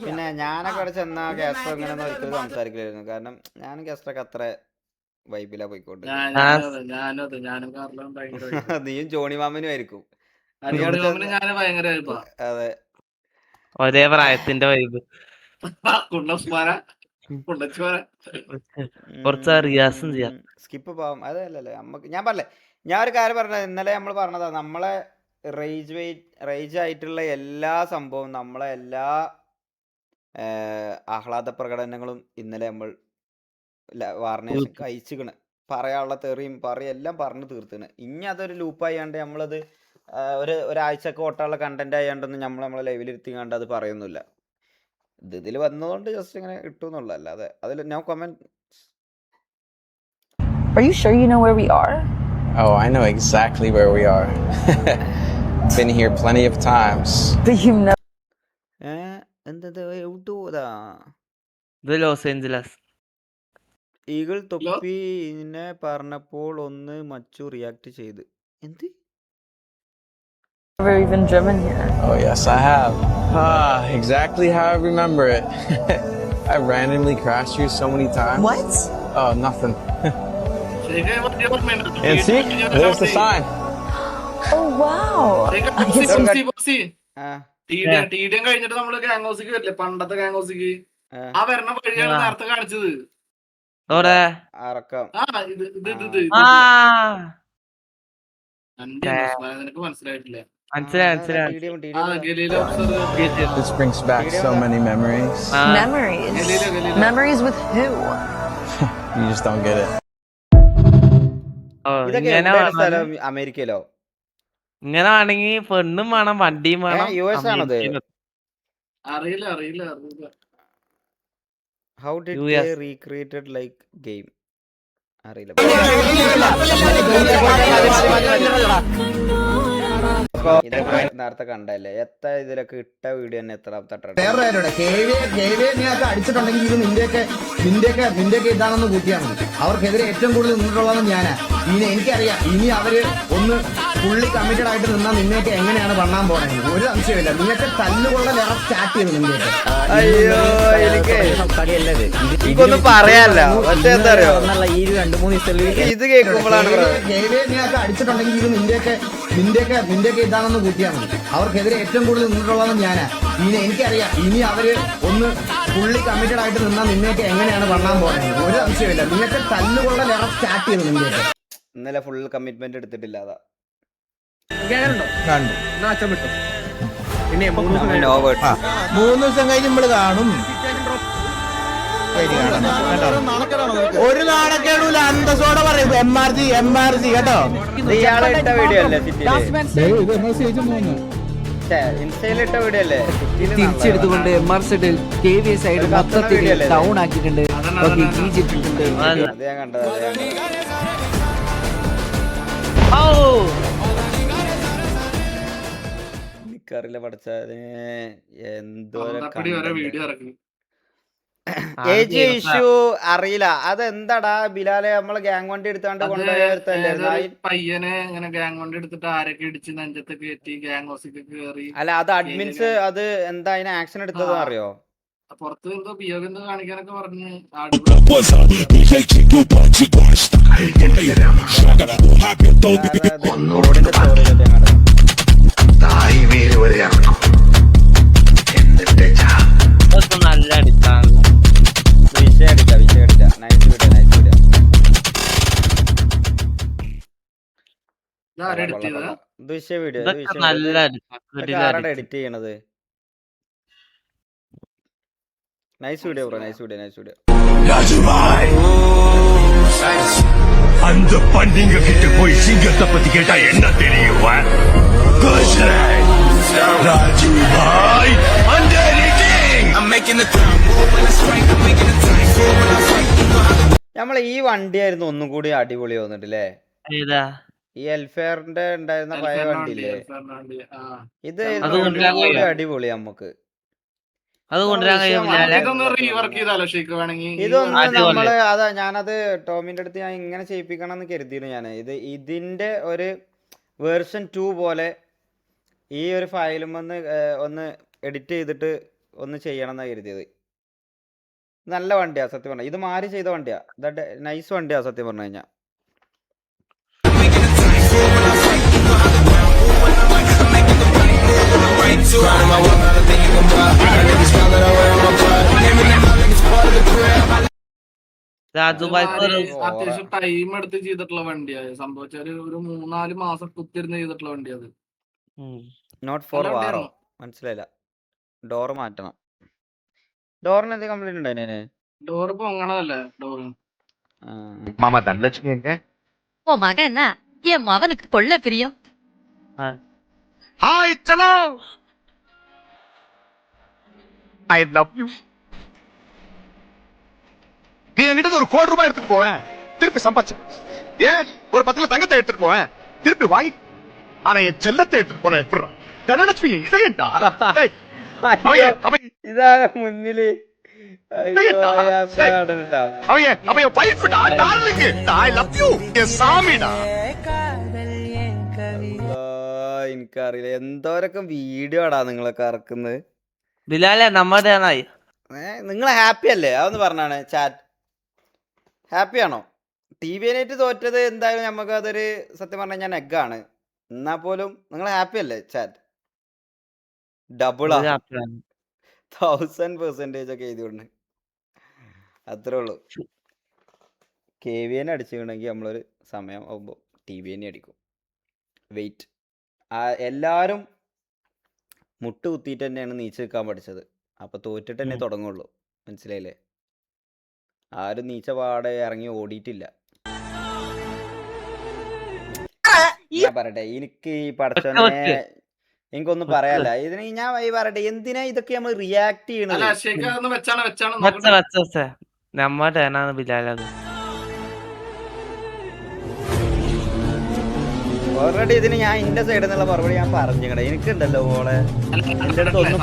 പിന്നെ ഞാനൊക്കെ അവിടെ ചെന്ന ഗസ്റ്റർ ഇങ്ങനെ ഒരിക്കലും സംസാരിക്കില്ലായിരുന്നു. കാരണം ഞാനും ഗസ്റ്ററൊക്കെ അത്ര വൈബിലാ പോയിക്കോട്ടെ. നീയും ജോണി മാമനും ആയിരിക്കും. അതെ ഒരേ പ്രായത്തിന്റെ വൈബ്. കുറച്ച് റിയാസും ചെയ്യാം. സ്കിപ്പ് പോവാം. അതല്ലല്ലേ നമുക്ക് ഞാൻ പറഞ്ഞേ, ഞാൻ ഒരു കാര്യം പറഞ്ഞത് ഇന്നലെ നമ്മൾ പറഞ്ഞതാ, നമ്മളെ റേജ് ആയിട്ടുള്ള എല്ലാ സംഭവവും, നമ്മളെ എല്ലാ ആഹ്ലാദ പ്രകടനങ്ങളും ഇന്നലെ നമ്മൾ വാർണേഷൻ കഴിച്ചിക്കണ്. പറയാനുള്ള തെറിയും എല്ലാം പറഞ്ഞു തീർത്തിന്. ഇനി അതൊരു ലൂപ്പായാണ്ട് നമ്മളത് ഒരാഴ്ചക്ക് ഓട്ടാനുള്ള കണ്ടന്റ് ആയാണ്ടൊന്നും നമ്മളെ ലൈവിലിരുത്തി കണ്ട് അത് പറയുന്നില്ല. ഇതിൽ വന്നതുകൊണ്ട് ജസ്റ്റ് ഇങ്ങനെ ഇട്ടു എന്നുള്ള, അല്ലാതെ അതിൽ no comment. Are you sure you know where we are? Oh, I know exactly where we are. Been here plenty of times. Do you know? എന്തത് എവിട്ടു പോതാ? ഇത് ലോസ് ഏഞ്ചലസ്. ഈഗിൾ തൊപ്പിനെ പറഞ്ഞപ്പോൾ ഒന്ന് മച്ചു റിയാക്ട് ചെയ്ത്. എന്ത്? Never even driven here. Oh, yes, I have. Exactly how I remember it. I randomly crashed here so many times. What? Oh, nothing. And see, there's the sign. Oh wow. ടീഡിയം കഴിഞ്ഞിട്ട് നമ്മള് gang ഹൗസിക്ക് വരില്ലേ, പണ്ടത്തെ gang ഹൗസിക്ക്, ആ വരണ വഴിയാണ് നേരത്തെ കാണിച്ചത്. നിനക്ക് മനസ്സിലായിട്ടില്ല? This brings back so many memories. Memories with who? You just don't get it. അമേരിക്കയിലോ? ഇങ്ങനെ ആണെങ്കി പെണ്ണും വേണം, വണ്ടിയും വേണം. US ആണത്? അറിയില്ല. How did they recreated like game? അറിയില്ല. നേരത്തെ കണ്ടല്ലേ, എത്ര ഇതിലൊക്കെ ഇട്ട വീഡിയോ തന്നെ എത്ര അടിച്ചിട്ടുണ്ടെങ്കിൽ ഇത് നിന്റെയൊക്കെ ഇതാണെന്ന് കൂട്ടിയാണ്. അവർക്കെതിരെ ഏറ്റവും കൂടുതൽ നിന്നിട്ടുള്ളത് ഞാനാ. ഇനി എനിക്കറിയാം, ഇനി അവര് ഒന്ന് ഫുള്ളി കമ്മിറ്റഡ് ആയിട്ട് നിന്നാൽ നിന്നെയൊക്കെ എങ്ങനെയാണ് പണ്ണാൻ പോണേ, ഒരു സംശയമില്ല. നിന്നൊക്കെ തല്ലുകൊള്ള ലെവൽ സ്റ്റാർട്ട് ചെയ്തു നിന്നെയൊക്കെ. അയ്യോ, എനിക്കൊന്നും പറയാല്ല. പക്ഷെ എന്താ അറിയോ, ഈ 2-3 ദിവസം ഇത് കേൾക്കുമ്പോഴാണ് നീയൊക്കെ അടിച്ചിട്ടുണ്ടെങ്കിൽ ഇത് നിന്റെയൊക്കെ ഇതാണെന്ന് കൂട്ടിയാണ്. അവർക്കെതിരെ ഏറ്റവും കൂടുതൽ നിന്നിട്ടുള്ളത് ഞാനാ. ഇനി എനിക്കറിയാം, ഇനി അവര് ഒന്ന് ഫുള്ളി കമ്മിറ്റഡ് ആയിട്ട് നിന്നാൽ നിന്നെയൊക്കെ എങ്ങനെയാണ് പണ്ണാൻ പോണേ, ഒരു സംശയമില്ല. നിന്നൊക്കെ തല്ലുകൊള്ള ലെവൽ സ്റ്റാർട്ട് ചെയ്തു നിന്നെയൊക്കെ. ഇന്നലെ ഫുൾ കമ്മിറ്റ്മെന്റ് എടുത്തിട്ടില്ല. അതാ പിന്നെ 3 ദിവസം കഴിഞ്ഞ് നമ്മള് കാണും. ഒരു നാണക്കേടൂല, അന്തസ്സോടെ പറയും MRG കേട്ടോ. ഇയാളെ ഇട്ട വീഡിയോ അല്ലേ ഇൻസ്റ്റയിലിട്ട വീഡിയോ അല്ലേ? തിരിച്ചെടുത്തുകൊണ്ട് MRZ സൈഡ് മൊത്തത്തിൽ ഡൗൺ ആക്കിയിട്ടുണ്ട്. അത് ഞാൻ കണ്ടത്. എനിക്കറിയില്ല പഠിച്ചേ എന്തോരം വീഡിയോ ഇറക്കി. ഏജ് ഇഷ്യൂ അറിയില്ല, അതെന്താടാ ബിലാലെ? നമ്മള് ഗ്യാങ് വണ്ടി എടുത്താണ്ട് കൊണ്ടുപോയല്ലേ പയ്യനെ ഇങ്ങനെ ഗ്യാങ് വണ്ടി എടുത്തിട്ട് ആരൊക്കെ ഇടിച്ച് നെഞ്ചത്ത് കയറ്റി ഗ്യാങ് ഹൗസിക്ക് കയറി. അല്ല, അത് അഡ്മിൻസ് അത് എന്താ അതിന് ആക്ഷൻ എടുത്തത് അറിയോ? പുറത്ത് എന്തോ ബിഹേവ് എന്തോ കാണിക്കാനൊക്കെ പറഞ്ഞ് നല്ല അടിച്ചാണ്. വിഷയം അടിച്ച നൈസ് വീഡിയോ. ആരാണ് എഡിറ്റ് ചെയ്യണത്? Nice video bro, nice video. அந்த பண்டிங்க கிட்ட போய் சிங்கத்தை பத்தி கேட்டா என்ன தெரியும்? ராஜு பாய், നമ്മളെ ഈ വണ്ടിയായിരുന്നു ഒന്നും കൂടി അടിപൊളി തോന്നിട്ടില്ലേ? ഈ എൽഫെയറിന്റെ ഉണ്ടായിരുന്ന പഴയ വണ്ടിയില്ലേ, ഇത് അടിപൊളി. നമുക്ക് ഇതൊന്നും നമ്മള് ഞാനത് ടോമിന്റെ അടുത്ത് ഞാൻ ഇങ്ങനെ ചെയ്യിപ്പിക്കണം എന്ന് കരുതിയിരുന്നു. ഞാൻ ഇതിന്റെ ഒരു വേർഷൻ 2 പോലെ ഈ ഒരു ഫയലും ഒന്ന് എഡിറ്റ് ചെയ്തിട്ട് ഒന്ന് ചെയ്യണം എന്നാണ് കരുതിയത്. നല്ല വണ്ടിയാ സത്യം പറഞ്ഞാൽ. ഇത് മാറി ചെയ്ത വണ്ടിയാ, നൈസ് വണ്ടിയാ സത്യം പറഞ്ഞു കഴിഞ്ഞാൽ. way too. Grinding my whip, I think you can buy. Niggas smile that I wear on my pride. Name in the mouth like it's part of the crib. Rajubhai അത്യാവശ്യം ടൈം എടുത്ത് ചെയ്തിട്ടുള്ള വണ്ടിയാണ് സംഭവിച്ചാല് ഒരു 3-4 മാസം കുത്തിരുന്ന് ചെയ്തിട്ടുള്ള വണ്ടി അത്. നോട്ട് ഫോർ വാറോ മനസ്സിലായില്ല. ഡോർ മാറ്റണം. ഡോറിന് എന്തെങ്കിലും കംപ്ലൈന്റ് ഉണ്ടോ അതിന്? ഡോർ പൊങ്ങണതല്ലേ ഡോറ്? மாமா தனலட்சுமி எங்க? உன் மகன் என்ன என் மகனுக்கு கொள்ள பிரியம். Hi, hello. I love you. நீ என்கிட்ட ஒரு ₹1,00,000 எடுத்துட்டு போவேன், திருப்பி சம்பாதிச்சு ஏன் ஒரு 10 தங்கத்தை எடுத்துட்டு போவேன், திருப்பி வாங்கி. ஆனா என் செல்லத்தை எடுத்துட்டு போன எப்படி தனலட்சுமி இதேண்டா. ഇതാണ് മുന്നില്. എനിക്കറിയില്ല എന്തോരൊക്കെ വീഡിയോ ആടാ നിങ്ങളൊക്കെ ഇറക്കുന്നത്. ബിലാലെ നമ്മടേനായി. നിങ്ങൾ ഹാപ്പി അല്ലേ? അതൊന്ന് പറഞ്ഞാണ് ചാറ്റ്. ഹാപ്പി ആണോ? TV-നായിട്ട് തോറ്റത് എന്തായാലും നമുക്ക് അതൊരു സത്യം പറഞ്ഞാൽ ഞാൻ എഗ്ഗാണ്. എന്നാ പോലും നിങ്ങൾ ഹാപ്പി അല്ലേ ചാറ്റ്? ഡബിളാ 1000% ഒക്കെ എഴുതിയോണ്ട് അത്രേ ഉള്ളൂ. KVN അടിച്ചിട്ടുണ്ടെങ്കിൽ നമ്മളൊരു സമയം ആകുമ്പോൾ TVN അടിക്കും. വെയിറ്റ്. എല്ലാവരും മുട്ട് കുത്തിയിട്ട് തന്നെയാണ് നീച്ച് നിൽക്കാൻ പഠിച്ചത്. അപ്പോൾ തോറ്റിട്ട് തന്നെ തുടങ്ങുള്ളൂ. മനസ്സിലായില്ലേ? ആരും നീച്ച പാടെ ഇറങ്ങി ഓടിയിട്ടില്ല. ഞാൻ പറയട്ടെ, എനിക്ക് ഈ പഠിച്ചോനെ എനിക്കൊന്നും പറയാല്ല. ഇതിന് ഞാൻ പറയട്ടെ, എന്തിനാ ഇതൊക്കെ നമ്മൾ റിയാക്ട് ചെയ്യണത്? നമ്മടേനാണ് ബിലാലത്. ഓൾറെഡി ഇതിന് ഞാൻ എന്റെ സൈഡിൽ നിന്നുള്ള മറുപടി ഞാൻ പറഞ്ഞിക്കണേ. എനിക്കുണ്ടല്ലോ ഓളെ എന്റെ അടുത്ത് ഒന്നും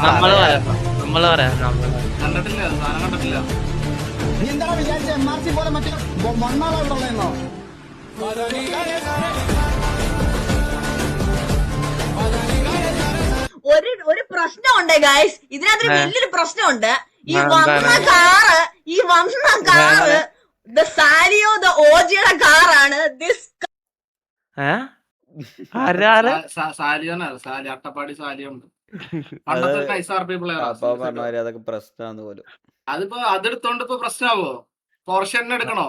ഒരു പ്രശ്നമുണ്ട് ഗൈസ്, ഇതിനകത്തൊരു വലിയൊരു പ്രശ്നമുണ്ട്. ഈ വന്ന കാറ് സാലിയോ ദ ഓജിയുടെ കാറാണ്. അട്ടപ്പാടി സാലിയുണ്ട്. അതൊക്കെ പ്രശ്നമാന്ന് പോലും. അതിപ്പോ അതെടുത്തോണ്ട് ഇപ്പൊ പ്രശ്നമാവോ? പോർഷെ എടുക്കണോ?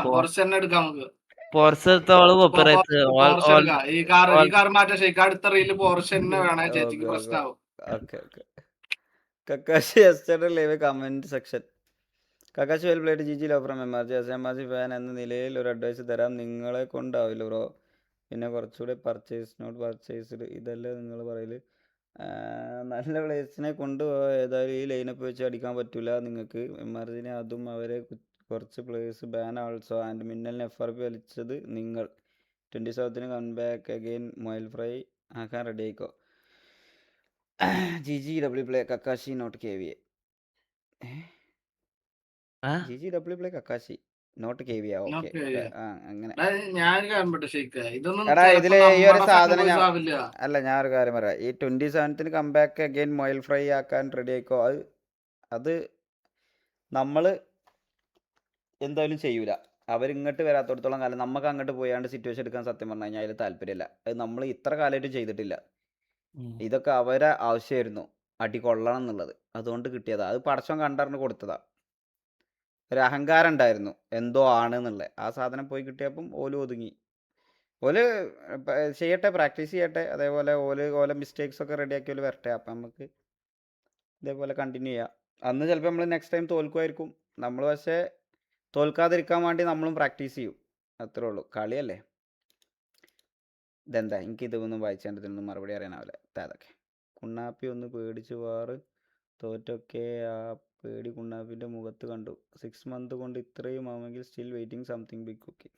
പോർഷെ എടുക്കാം നമുക്ക്. ഈ കാർ മാറ്റാൻ ശരിക്കും അടുത്ത റീല് പോർഷെ വേണേ ചേച്ചിക്ക് പ്രശ്നമാവും. Kakashi yesterday live comment section. Kakashi well played GG love from MRG. MRG fan എന്ന നിലയിൽ ഒരു അഡ്വൈസ് തരാം. നിങ്ങളെ കൊണ്ടാവില്ല ബ്രോ. പിന്നെ കുറച്ചുകൂടെ പർച്ചേസ് നോട്ട് പർച്ചേസ്ഡ് ഇതല്ലേ നിങ്ങൾ പറയല്. നല്ല പ്ലേസിനെ കൊണ്ടുപോകാൻ ഏതായാലും ഈ ലൈനപ്പ് വെച്ച് അടിക്കാൻ പറ്റില്ല നിങ്ങൾക്ക്. MRGനെ അതും അവരെ കുറച്ച് പ്ലേസ് ബാൻ ആൾസോ. ആൻഡ് മിന്നലിന് FRP വലിച്ചത് നിങ്ങൾ. 27ന് കംബാക്ക് അഗെയിൻ മൊയിൽ ഫ്രൈ ആക്കാൻ റെഡി ആയിക്കോ. GGW പ്ലേ കക്കാശി നോട്ട് KVA. GGW പ്ലേ കക്കാശി നോട്ട് KVA. ഓക്കെ അങ്ങനെ. എടാ ഇതില് ഈ ഒരു സാധനം അല്ല, ഞാൻ ഒരു കാര്യം പറയാം. ഈ 27ന് കംബാക്ക് അഗെയിൻ മൊയിൽ ഫ്രൈ ആക്കാൻ റെഡി ആയിക്കോ. അത് നമ്മള് എന്തായാലും ചെയ്യൂല. അവരിങ്ങോട്ട് വരാത്തോടത്തോളം കാലം നമുക്ക് അങ്ങോട്ട് പോയാണ്ട് സിറ്റുവേഷൻ എടുക്കാൻ സത്യം പറഞ്ഞു കഴിഞ്ഞാൽ അതിൽ താല്പര്യമില്ല. അത് നമ്മൾ ഇത്ര കാലമായിട്ട് ചെയ്തിട്ടില്ല. ഇതൊക്കെ അവരെ ആവശ്യമായിരുന്നു അടി കൊള്ളണം എന്നുള്ളത്. അതുകൊണ്ട് കിട്ടിയതാ. അത് പടച്ചോൻ കണ്ടറിഞ്ഞ് കൊടുത്തതാ. ഒരു അഹങ്കാരം ഉണ്ടായിരുന്നു എന്തോ ആണ് എന്നുള്ളത്. ആ സാധനം പോയി കിട്ടിയപ്പം ഓല് ഒതുങ്ങി. ഓല് ചെയ്യട്ടെ, പ്രാക്ടീസ് ചെയ്യട്ടെ. അതേപോലെ ഓല മിസ്റ്റേക്സ് ഒക്കെ റെഡിയാക്കി ഓല് വരട്ടെ. അപ്പം നമുക്ക് ഇതേപോലെ കണ്ടിന്യൂ ചെയ്യാം. അന്ന് ചിലപ്പോൾ നമ്മൾ നെക്സ്റ്റ് ടൈം തോൽക്കുമായിരിക്കും. നമ്മൾ പക്ഷേ തോൽക്കാതിരിക്കാൻ വേണ്ടി നമ്മളും പ്രാക്ടീസ് ചെയ്യും. അത്രേ ഉള്ളൂ. കളിയല്ലേ. ഇതെന്താ എനിക്കിതൊന്നും വായിച്ചാണ്ട് ഇതിനൊന്നും മറുപടി അറിയാനാവില്ല. അതൊക്കെ കുണ്ണാപ്പി ഒന്ന് പേടിച്ച് വാറ് തോറ്റൊക്കെ ആ പേടി കുണ്ണാപ്പിന്റെ മുഖത്ത് കണ്ടു. 6 months കൊണ്ട് ഇത്രയും ആവുമെങ്കിൽ still waiting something big cooking.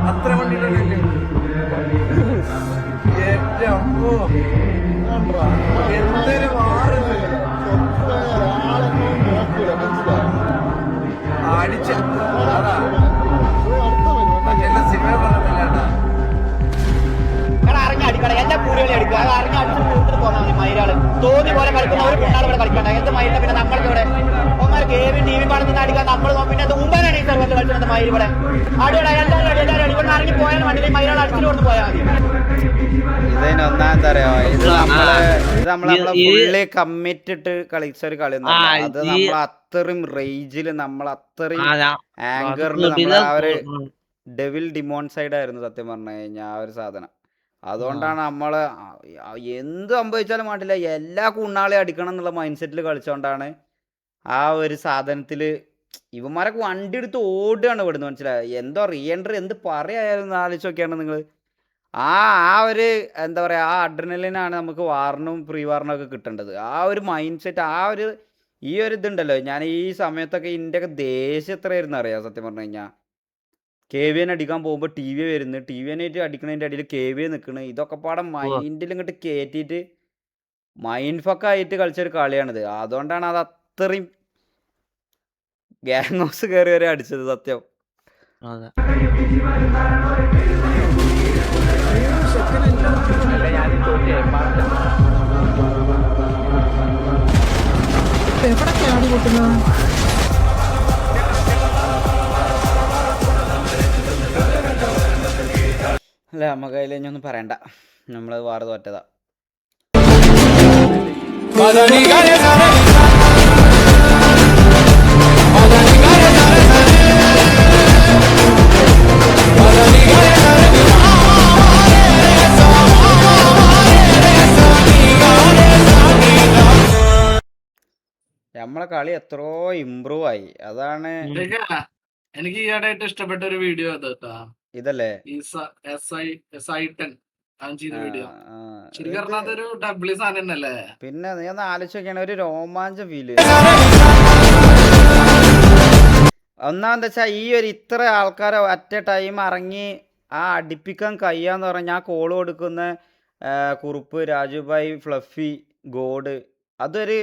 അത്ര വണ്ടിയിലല്ലേ എന്തൊരു മാറുന്നത്. അറിഞ്ഞടിക്കണം എല്ലാ പൂരികളെ എടുക്കുക അത് അറിഞ്ഞടിച്ച് വീട്ടിൽ പോകാൻ മതി മയിലാള് തോന്നി പോലെ കളിക്കുന്ന ഒരു പെണ്ണാൾ ഇവിടെ കളിക്കണ്ട എന്ത് മയില പിന്നെ നമ്മൾക്ക് ഇവിടെ ഒന്മാർ ഗെയിമും ടി വി കാണുന്ന അടിക്കാൻ നമ്മൾ പിന്നെ അത് മുമ്പാണ് ഈ സർവ്വത്തിൽ കളിക്കുന്നത് മയിൽ ഇവിടെ അടിയോടെ എല്ലാവരും അടി ഇവിടെ ഇറങ്ങി പോയാൽ വണ്ടിയിൽ മയിലാൾ അടിച്ചിട്ട് കൊടുത്ത് പോയാൽ മതി. ഇതിനൊന്നാ എന്താ പറയാ ഇത് നമ്മളെ ഫുള്ളി കമ്മിറ്റിട്ട് കളിച്ച ഒരു കളി അത് നമ്മൾ അത്രയും റേജില് നമ്മൾ അത്രയും ആങ്കറിൽ നമ്മൾ ആ ഒരു ഡെവിൽ ഡിമോൺ സൈഡ് ആയിരുന്നു സത്യം പറഞ്ഞു കഴിഞ്ഞാൽ ആ ഒരു സാധനം. അതുകൊണ്ടാണ് നമ്മള് എന്ത് സംഭവിച്ചാലും വേണ്ടില്ല എല്ലാ കുണ്ണാളെയും അടിക്കണം എന്നുള്ള മൈൻഡ് സെറ്റിൽ കളിച്ചോണ്ടാണ് ആ ഒരു സാധനത്തില് ഇവന്മാരൊക്കെ വണ്ടി എടുത്ത് ഓടുകയാണ് ഇവിടുന്ന്. മനസ്സിലായി എന്തോ റീ എൻട്രി എന്ത് പറയായാലും ആലോചിച്ചൊക്കെയാണ് നിങ്ങൾ ആ ഒരു എന്താ പറയുക ആ അഡ്രിനലിനാണ് നമുക്ക് വാറിനും പ്രീ വാറിനും ഒക്കെ കിട്ടേണ്ടത്. ആ ഒരു മൈൻഡ് സെറ്റ് ആ ഒരു ഈ ഒരു ഇതുണ്ടല്ലോ. ഞാൻ ഈ സമയത്തൊക്കെ ഇതിൻ്റെയൊക്കെ ദേഷ്യം എത്രയായിരുന്നു അറിയാം സത്യം പറഞ്ഞു കഴിഞ്ഞാൽ. KVN അടിക്കാൻ പോകുമ്പോൾ TV വരുന്നു, TVനായിട്ട് അടിക്കണതിൻ്റെ ഇടയിൽ KV നിൽക്കണ്. ഇതൊക്കെ പാടെ മൈൻഡിൽ ഇങ്ങോട്ട് കയറ്റിയിട്ട് മൈൻഡ് ഫക്കായിട്ട് കളിച്ചൊരു കളിയാണിത്. അതുകൊണ്ടാണ് അത് അത്രയും ഗ്യാങ് ഹൗസ് കയറി വരെ അടിച്ചത് സത്യം. അല്ല നമുക്ക് അതിൽ ഇനിയൊന്നും പറയണ്ട, നമ്മൾ വാറ് തോറ്റതാ. നമ്മളെ കളി എത്രയോ ഇമ്പ്രൂവ് ആയി. അതാണ് എനിക്ക് ഈയിടെയായിട്ട് ഇഷ്ടപ്പെട്ട ഒരു വീഡിയോ ഇതല്ലേ വീഡിയോ. ശരിക്കും പറഞ്ഞാൽ അതൊരു ഡബ്ല്യു സാധനം തന്നെയല്ലേ. പിന്നെ നീ ഒന്ന് ആലോചിച്ച് നോക്കിയാണ് ഒരു രോമാഞ്ചം ഫീല്. ഒന്നാമെന്ന് വെച്ചാൽ ഈ ഒരു ഇത്ര ആൾക്കാരെ അറ്റ് എ ടൈം ഇറങ്ങി ആ അടിപ്പിക്കാൻ കഴിയാന്ന് പറഞ്ഞാൽ ഞാൻ കോള് കൊടുക്കുന്ന കുറുപ്പ്, രാജുഭായ്, ഫ്ലഫി, ഗോഡ് അതൊരു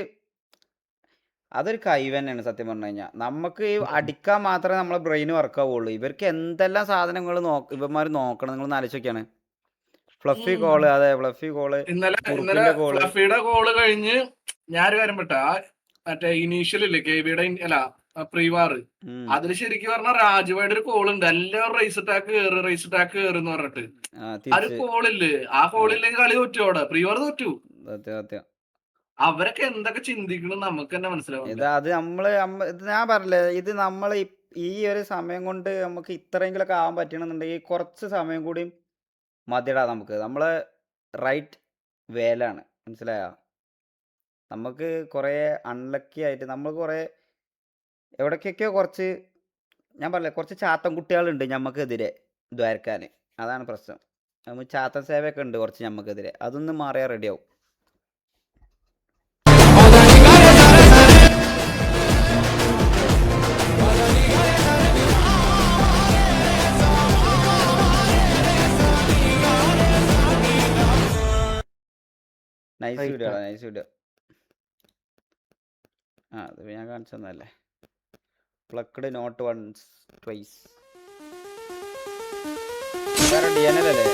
കഴിവ് തന്നെയാണ് സത്യം പറഞ്ഞു കഴിഞ്ഞാൽ. നമുക്ക് ഈ അടിക്കാൻ മാത്രമേ നമ്മളെ ബ്രെയിൻ വർക്ക് ആവുള്ളൂ. ഇവർക്ക് എന്തെല്ലാം സാധനങ്ങൾ ഇവന്മാർ നോക്കണം നിങ്ങളൊന്ന് ആലോചിക്കാണ്. ഫ്ലഫി കോള്, അതെ ഫ്ലഫി കോള്, ഇന്നലെ ഫ്ലഫിയുടെ കോള് കഴിഞ്ഞ് ഞാനൊരു കാര്യം പെട്ട മറ്റേ ഇനീഷ്യൽ ഇല്ലേ KVയുടെ അല്ല പ്രീവാർ അതിൽ ശരിക്കും പറഞ്ഞാൽ രാജുവായിട്ട് ഒരു കോൾ ഉണ്ട്. എല്ലാവരും റേസ് അറ്റാക്ക് കയറുന്ന് പറഞ്ഞിട്ട് ആ ഒരു കോളില്ലേ, ആ കോളില്ലെങ്കിൽ കളി തോറ്റു. അവിടെ പ്രീവാർ തോറ്റു. അവരൊക്കെ എന്തൊക്കെ ചിന്തിക്കണം നമുക്ക് തന്നെ മനസ്സിലാവും. അത് ഞാൻ പറഞ്ഞില്ലേ, ഇത് നമ്മൾ ഈ ഒരു സമയം കൊണ്ട് നമുക്ക് ഇത്രയെങ്കിലൊക്കെ ആവാൻ പറ്റണമെന്നുണ്ടെങ്കിൽ കുറച്ച് സമയം കൂടി മതിടാ നമുക്ക്. നമ്മള് റൈറ്റ് വേലാണ് മനസ്സിലായോ. നമുക്ക് കുറേ അൺലക്കി ആയിട്ട് നമ്മൾ കുറേ എവിടേക്കൊക്കെയോ കുറച്ച് ഞാൻ പറഞ്ഞില്ലേ കുറച്ച് ചാത്തൻ കുട്ടികളുണ്ട് ഞമ്മക്കെതിരെ ദ്വാരക്കാൻ. അതാണ് പ്രശ്നം. നമ്മൾ ചാത്തൻ സേവയൊക്കെ ഉണ്ട് കുറച്ച് ഞമ്മക്കെതിരെ. അതൊന്നും മാറിയാൽ റെഡിയാവും. Nice video nice video. അത് ഞാൻ കാണിച്ചു തന്നല്ലേ. പ്ലക്ക്ഡ് നോട്ട് വൺസ് ട്വൈസ്. വേറെ DNL അല്ലേ?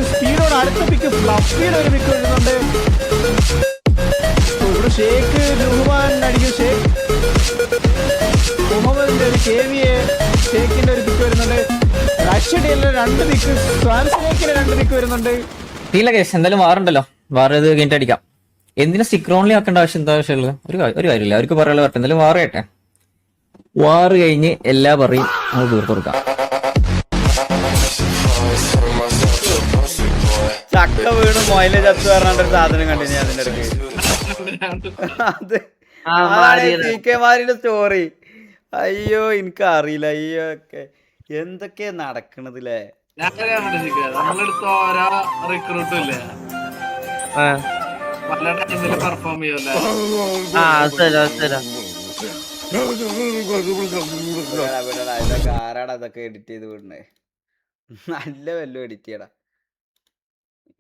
സ്പീഡോട് അടുത്ത പിക്ക് ഫ്ലഫിയുടെ ഒരു പിക്ക് വരുന്നുണ്ട്. ഇവിടെ ഷേക്ക് റുഹ്മാൻ അടിക്കും. ഷേക്ക് മുഹമ്മദിന്റെ ഒരു KVA ഷേക്കിന്റെ ഒരു പിക്ക് വരുന്നുണ്ട്. റഷ്യയുടെ 2 പിക്ക്, സ്വാൻസ്നേക്കിന്റെ 2 പിക്ക് വരുന്നുണ്ട്. തീല കേസ് എന്തായാലും വാറുണ്ടല്ലോ, വാർ ഇത് കഴിഞ്ഞിട്ട് അടിക്കാം. എന്തിനാ സ്റ്റിക്കർ ആക്കേണ്ട ആവശ്യം എന്താ ആവശ്യമുള്ളത്? ഒരു കാര്യമില്ല. അവർക്ക് പറയാനുള്ള പറ്റും. എന്തായാലും വാറ് കേട്ടെ. വാറ് കഴിഞ്ഞ് എല്ലാ പറയും നമുക്ക് തീർത്ത് കൊടുക്കാം. ചക്ക വീണ് മൊയില് ചത്ത് പറഞ്ഞൊരു സാധനം കണ്ടിന്യൂ അതിന്റെ ഇടയ്ക്ക്. അത് CK-മാരിന്റെ സ്റ്റോറി. അയ്യോ എനിക്ക് അറിയില്ല. അയ്യോ ഒക്കെ എന്തൊക്കെയാ നടക്കണതില്ലേ. നമ്മളെടുത്ത് ഓരോ റിക്രൂട്ടും ഇല്ലേ പല ടൈമില് പെർഫോം ചെയ്യല്ലേ. ഇതൊക്കെ ആരാടാ ഇതൊക്കെ എഡിറ്റ് ചെയ്ത് വിടണേ? നല്ല വല്ലതും എഡിറ്റ് ചെയ്യടാ.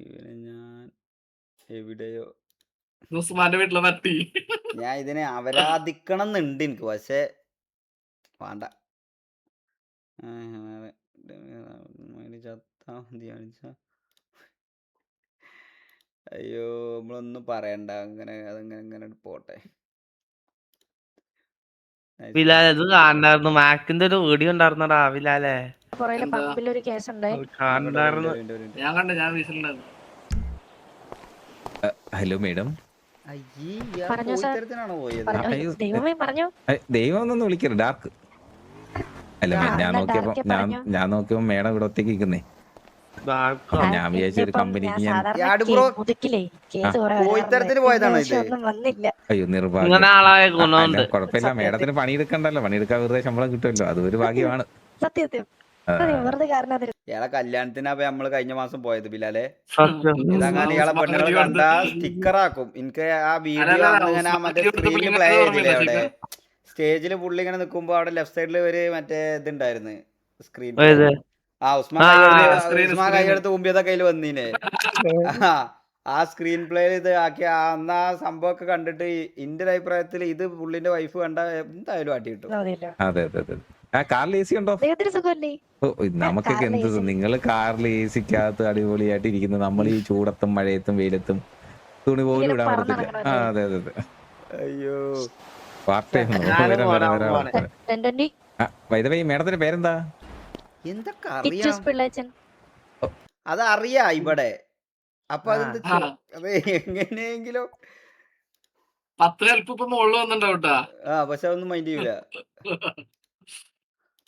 ഇവനെ ഞാൻ എവിടെയോ ഉസ്മാന്റെ വീട്ടിലെ പട്ടി. ഞാൻ ഇതിനെ അപരാധിക്കണം എന്നുണ്ട് എനിക്ക്, പക്ഷെ വേണ്ട. അയ്യോ നമ്മളൊന്നും പറയണ്ട, അങ്ങനെ അതങ്ങനെ അങ്ങനെ പോട്ടെ. ബിലാലെ ഇത് കാണായിരുന്നു, മാക്കിന്റെ ഒരു വീഡിയോ ഉണ്ടായിരുന്നടാ ബിലാലെ. എന്താ? പമ്പിലൊരു കേസ് ഉണ്ടായി. കാണാറുണ്ട്. ഞാൻ കണ്ട, ഞാൻ വീട്ടിലുണ്ടായിരുന്നു. Hello madam. പോയിത്തരത്തിനാണോ പോയത്? ദൈവമേ പറഞ്ഞു. ദൈവം ഒന്നൊന്ന് വിളിക്കരുത്, ഡാർക്ക്. അല്ല ഞാൻ നോക്കിയപ്പോ മേഡം ഇവിടെ ഒറ്റയ്ക്ക് നിൽക്കുന്നേ. ഞാൻ വിചാരിച്ച ഒരു കമ്പനിക്ക് ഞാൻ പോയിത്തരത്തിന് പോയതാണോ ഇത്? അയ്യോ നിർഭാഗ്യം. ഇങ്ങനെ ആളായ ഗുണമുണ്ട്. കുഴപ്പമില്ല, മേഡത്തിന് പണിയെടുക്കണ്ടല്ലോ, പണിയെടുക്കാൻ വെറുതെ ശമ്പളം കിട്ടുമല്ലോ, അതൊരു ഭാഗ്യമാണ്. ഇയാളെ കല്യാണത്തിനാ നമ്മള് കഴിഞ്ഞ മാസം പോയത് ബിലാലെ. സത്യം. ഇതങ്ങനെ ഇയാളെ പെണ്ണുങ്ങളെ കണ്ടാ സ്റ്റിക്കറാക്കും. എനിക്ക് ആ വീഡിയോ ഇങ്ങനെ മറ്റേ സ്ക്രീനിൽ പ്ലേ ചെയ്തില്ലേ അവിടെ സ്റ്റേജില് പുള്ളി ഇങ്ങനെ നിക്കുമ്പോ അവിടെ ലെഫ്റ്റ് സൈഡിൽ ഒരു മറ്റേ ഇതുണ്ടായിരുന്നു സ്ക്രീൻ. ആ ഉസ്മാൻ കൈയെടുത്ത് ഊമ്പിയതാ കയ്യിൽ വന്നീനെ. ആ സ്ക്രീൻ പ്ലേയിൽ ഇത് ആക്കി അന്ന് ആ സംഭവമൊക്കെ കണ്ടിട്ട് എന്റെ ഒരു അഭിപ്രായത്തിൽ ഇത് പുള്ളിന്റെ വൈഫ് കണ്ട എന്തായാലും ആട്ടി കിട്ടും. അതെ അതെ അതെ. ആ കാറിൽ AC ഉണ്ടോ? നമുക്കൊക്കെ എന്ത്, നിങ്ങൾ കാറിൽ ACക്കകത്ത് അടിപൊളിയായിട്ട് ഇരിക്കുന്നത്, നമ്മൾ ഈ ചൂടത്തും മഴയത്തും വെയിലത്തും തുണി പോലും ഇടാൻ പറ്റത്തില്ല. ആ അതെ അതെ അതെ. അയ്യോ വൈദവേ മേഡത്തിന്റെ പേരെന്താ? എന്തൊക്കെ അറിയാം, അതറിയാ ഇവിടെ. അപ്പൊ അതെന്ത് അത് എങ്ങനെയെങ്കിലും 10 ഹെൽപ്പ് ഇപ്പൊ മുകളിൽ വന്നിട്ടുണ്ടാവട്ടാ. പക്ഷെ അതൊന്നും മൈൻഡ് ചെയ്യൂല.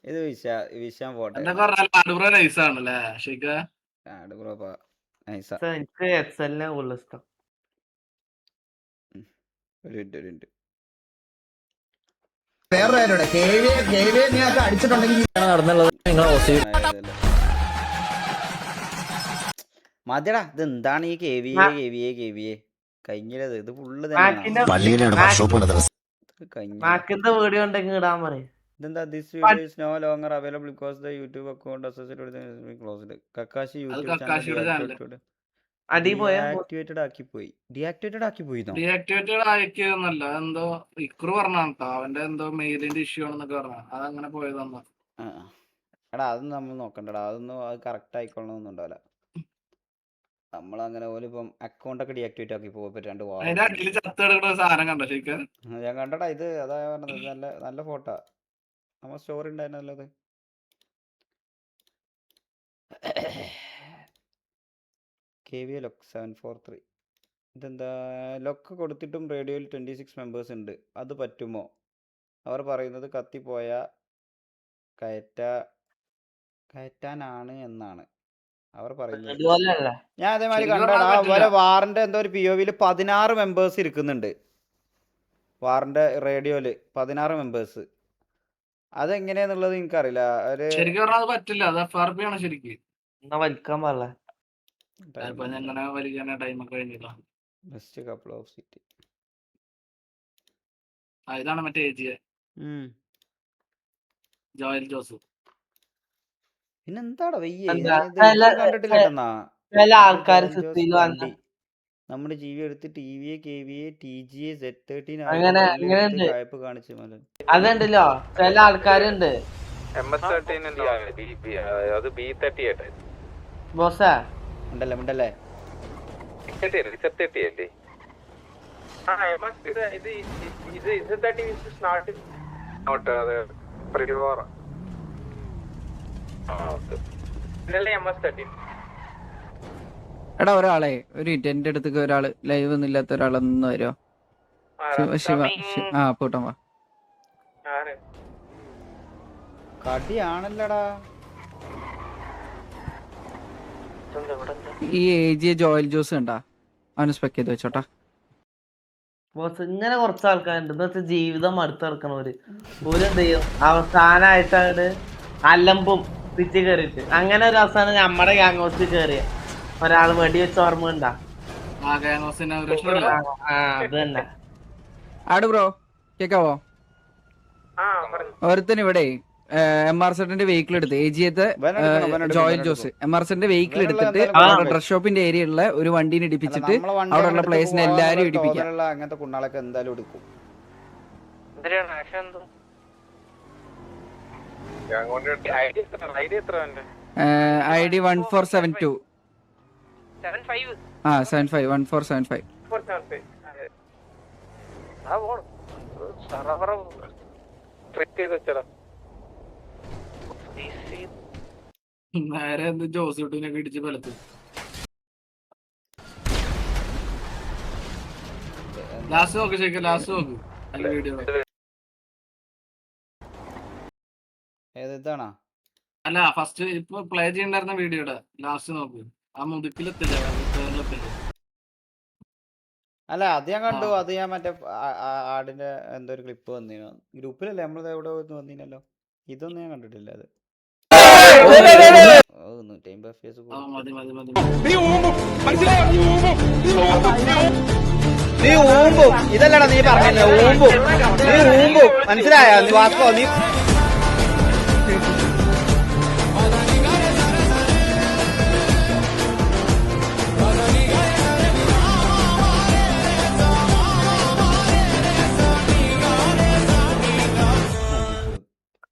ഇത് വിഷയം പോട്ടെ. നൈസാണല്ലേ എനിക്ക് എക്സലിനെ കൂടുതൽ ഇഷ്ടം. മതിയടാ, ഇത് എന്താണ് ഈ KVA കഴിഞ്ഞത്? ഇത് ഫുള്ള് മാക്കിന്റെ വീഡിയോ ഉണ്ടെങ്കിൽ ഇടാൻ പറയും. ഇതെന്താ this video is no longer available because the YouTube account associated with closed. Kakashi YouTube channel deactivated ആക്കി പോയി. ഡീആക്ടിവേറ്റഡ് ആക്കിയെന്നല്ല, എന്തോ ഇക്രു പറഞ്ഞാട്ടോ, അവന്റെ എന്തോ മെയിലിന്റെ ഇഷ്യൂ ആണെന്നൊക്കെ പറഞ്ഞ അതങ്ങനെ പോയതെന്നാ. എടാ അതൊന്നും നമ്മൾ നോക്കണ്ടടാ, അതൊന്നും അത് കറക്റ്റ് ആയിക്കൊള്ളണമെന്നും ഉണ്ടാവില്ല. നമ്മളങ്ങനെ പോലിപ്പം അക്കൗണ്ട് ഒക്കെ ഡീആക്ടിവേറ്റ് ആക്കി പോകും. 2 സാധനം കണ്ടോ ശരിക്കും? ഞാൻ കണ്ടടാ, ഇത് അതാ പറഞ്ഞത്, നല്ല നല്ല ഫോട്ടോ നമ്മ സ്റ്റോറി ഉണ്ടായിരുന്നല്ലത്. KVA lock 743. ഇതെന്താ ലൊക്ക് കൊടുത്തിട്ടും റേഡിയോയിൽ 26 മെമ്പേഴ്സ് ഉണ്ട്, അത് പറ്റുമോ? അവർ പറയുന്നത് കത്തിപ്പോയ കയറ്റാനാണ് എന്നാണ് അവർ പറയുന്നത്. ഞാൻ അതേമാതിരി കണ്ടാടാ, അതുപോലെ വാറിന്റെ എന്തോ ഒരു POVയിൽ 16 മെമ്പേഴ്സ് ഇരിക്കുന്നുണ്ട്. വാറിന്റെ റേഡിയോയില് 16 മെമ്പേഴ്സ്. അതെങ്ങനെയാന്നുള്ളത് എനിക്കറിയില്ല. ശരിക്കും പറഞ്ഞാൽ അത് പറ്റില്ല, അത് FRP ആണ് ശരിക്കും. വലിക്കാൻ പാടില്ല. ഇതാണ് മറ്റേ ജോയൽ ജോസ്. പിന്നെന്താടാ നമ്മുടെ ജീവി എടുത്ത് TVA KVA TGA Z13 കാണിച്ചു. അതുണ്ടല്ലോ ചില ആൾക്കാരുണ്ട് ബോസാ ഉണ്ടല്ലേ എടാ ഒരാളെ ഒരു എന്റെ അടുത്തേക്ക് ഒരാള് ലൈവ് ഒന്നും ഇല്ലാത്ത ഒരാളൊന്നും വരുമോ? ശിവ പോട്ടാ വാ. കടിയാണല്ലടാ ഈ AJ ജോയൽ ജോസ് കണ്ടാ, അവന് സ്പെക്ക് ചെയ്ത് വെച്ചോട്ടാ. ബോസ് ഇങ്ങനെ കുറച്ച് ആൾക്കാരുണ്ട് എന്ന് വെച്ചാൽ ജീവിതം അടുത്ത് നടക്കണവര് എന്ത് ചെയ്യും, അവസാനായിട്ട് അലമ്പും പിച്ച് കയറിയിട്ട് അങ്ങനെ ഒരു അവസാനം നമ്മുടെ ഗ്യാങ് ഹൗസിൽ കയറിയ ഒരാൾ വെടി വെച്ച് ഓർമ്മ ഉണ്ടാ. അത് തന്നെ. ആട് ബ്രോ കേക്കാവോ? ഒരുത്തന് ഇവിടെ MR സെറ്റിന്റെ വെഹിക്കിൾ എടുത്ത് AGത്തെ ജോയൽ ജോസ് MR സെറ്റിന്റെ വെഹിക്കിൾ എടുത്തിട്ട് ഡ്രസ് ഷോപ്പിന്റെ ഏരിയയിലുള്ള ഒരു വണ്ടീനെ ഇടിപ്പിച്ചിട്ട് അവിടെയുള്ള പ്ലേസിനെ എല്ലാരും ഇടിപ്പിക്കാം. അങ്ങനത്തെ കുണ്ണാളൊക്കെ എന്തായാലും എടുക്കും. ID 1472 75 1475. നേരെ എന്ത് ജോസൂട്ടിനൊക്കെ ഇടിച്ച് പലത്ത്. ലാസ്റ്റ് നോക്ക് ശരിക്കും, ലാസ്റ്റ് നോക്ക്. അല്ല വീഡിയോ ഏതാണോ? അല്ല ഫസ്റ്റ് ഇപ്പൊ പ്ലേ ചെയ്യണ്ടായിരുന്ന വീഡിയോയുടെ ലാസ്റ്റ് നോക്ക്. ആ മുതുക്കിലെത്തില്ല, കേരളത്തില്. അല്ല അത് ഞാൻ കണ്ടു. അത് ഞാൻ മറ്റേ ആടിന്റെ എന്തോ ഒരു ക്ലിപ്പ് വന്നിനോ ഗ്രൂപ്പിലല്ലേ നമ്മളത് എവിടെ വന്നിനല്ലോ. ഇതൊന്നും ഞാൻ കണ്ടിട്ടില്ല. അത് 150 FPS നീ ഊമ്പും. ഇതല്ലടാ നീ പറഞ്ഞല്ലോ, ഊമ്പും. നീ ഊമ്പും, മനസ്സിലായോ? നീ വാസ്കോ നീ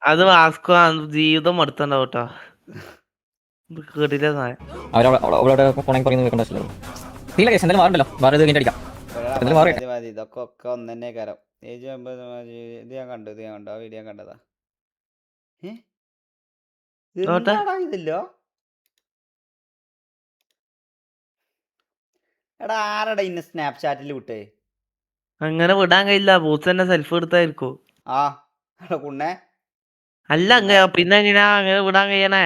അത് വാസ്കോ ജീവിതം അടുത്തുണ്ടാവും കേട്ടോ. കേട്ടില്ല മതി. ഇതൊക്കെ ഒക്കെ ഒന്നെ കരം. ഏജ് 50 ഇത് ഞാൻ കണ്ടു. ആ വീഡിയോ ഞാൻ കണ്ടതാ. ഇതില്ലോ എടാ, ആരടാ ഇന്ന് സ്നാപ്ചാറ്റിൽ വിട്ടേ? അങ്ങനെ വിടാൻ കഴിയില്ല, ബൂത്ത് തന്നെ സെൽഫ് എടുത്തായിരിക്കും. ആ കുണ്ണേ അല്ല പിന്നെ എങ്ങനെയാ അങ്ങനെ വിടാൻ കഴിയണേ?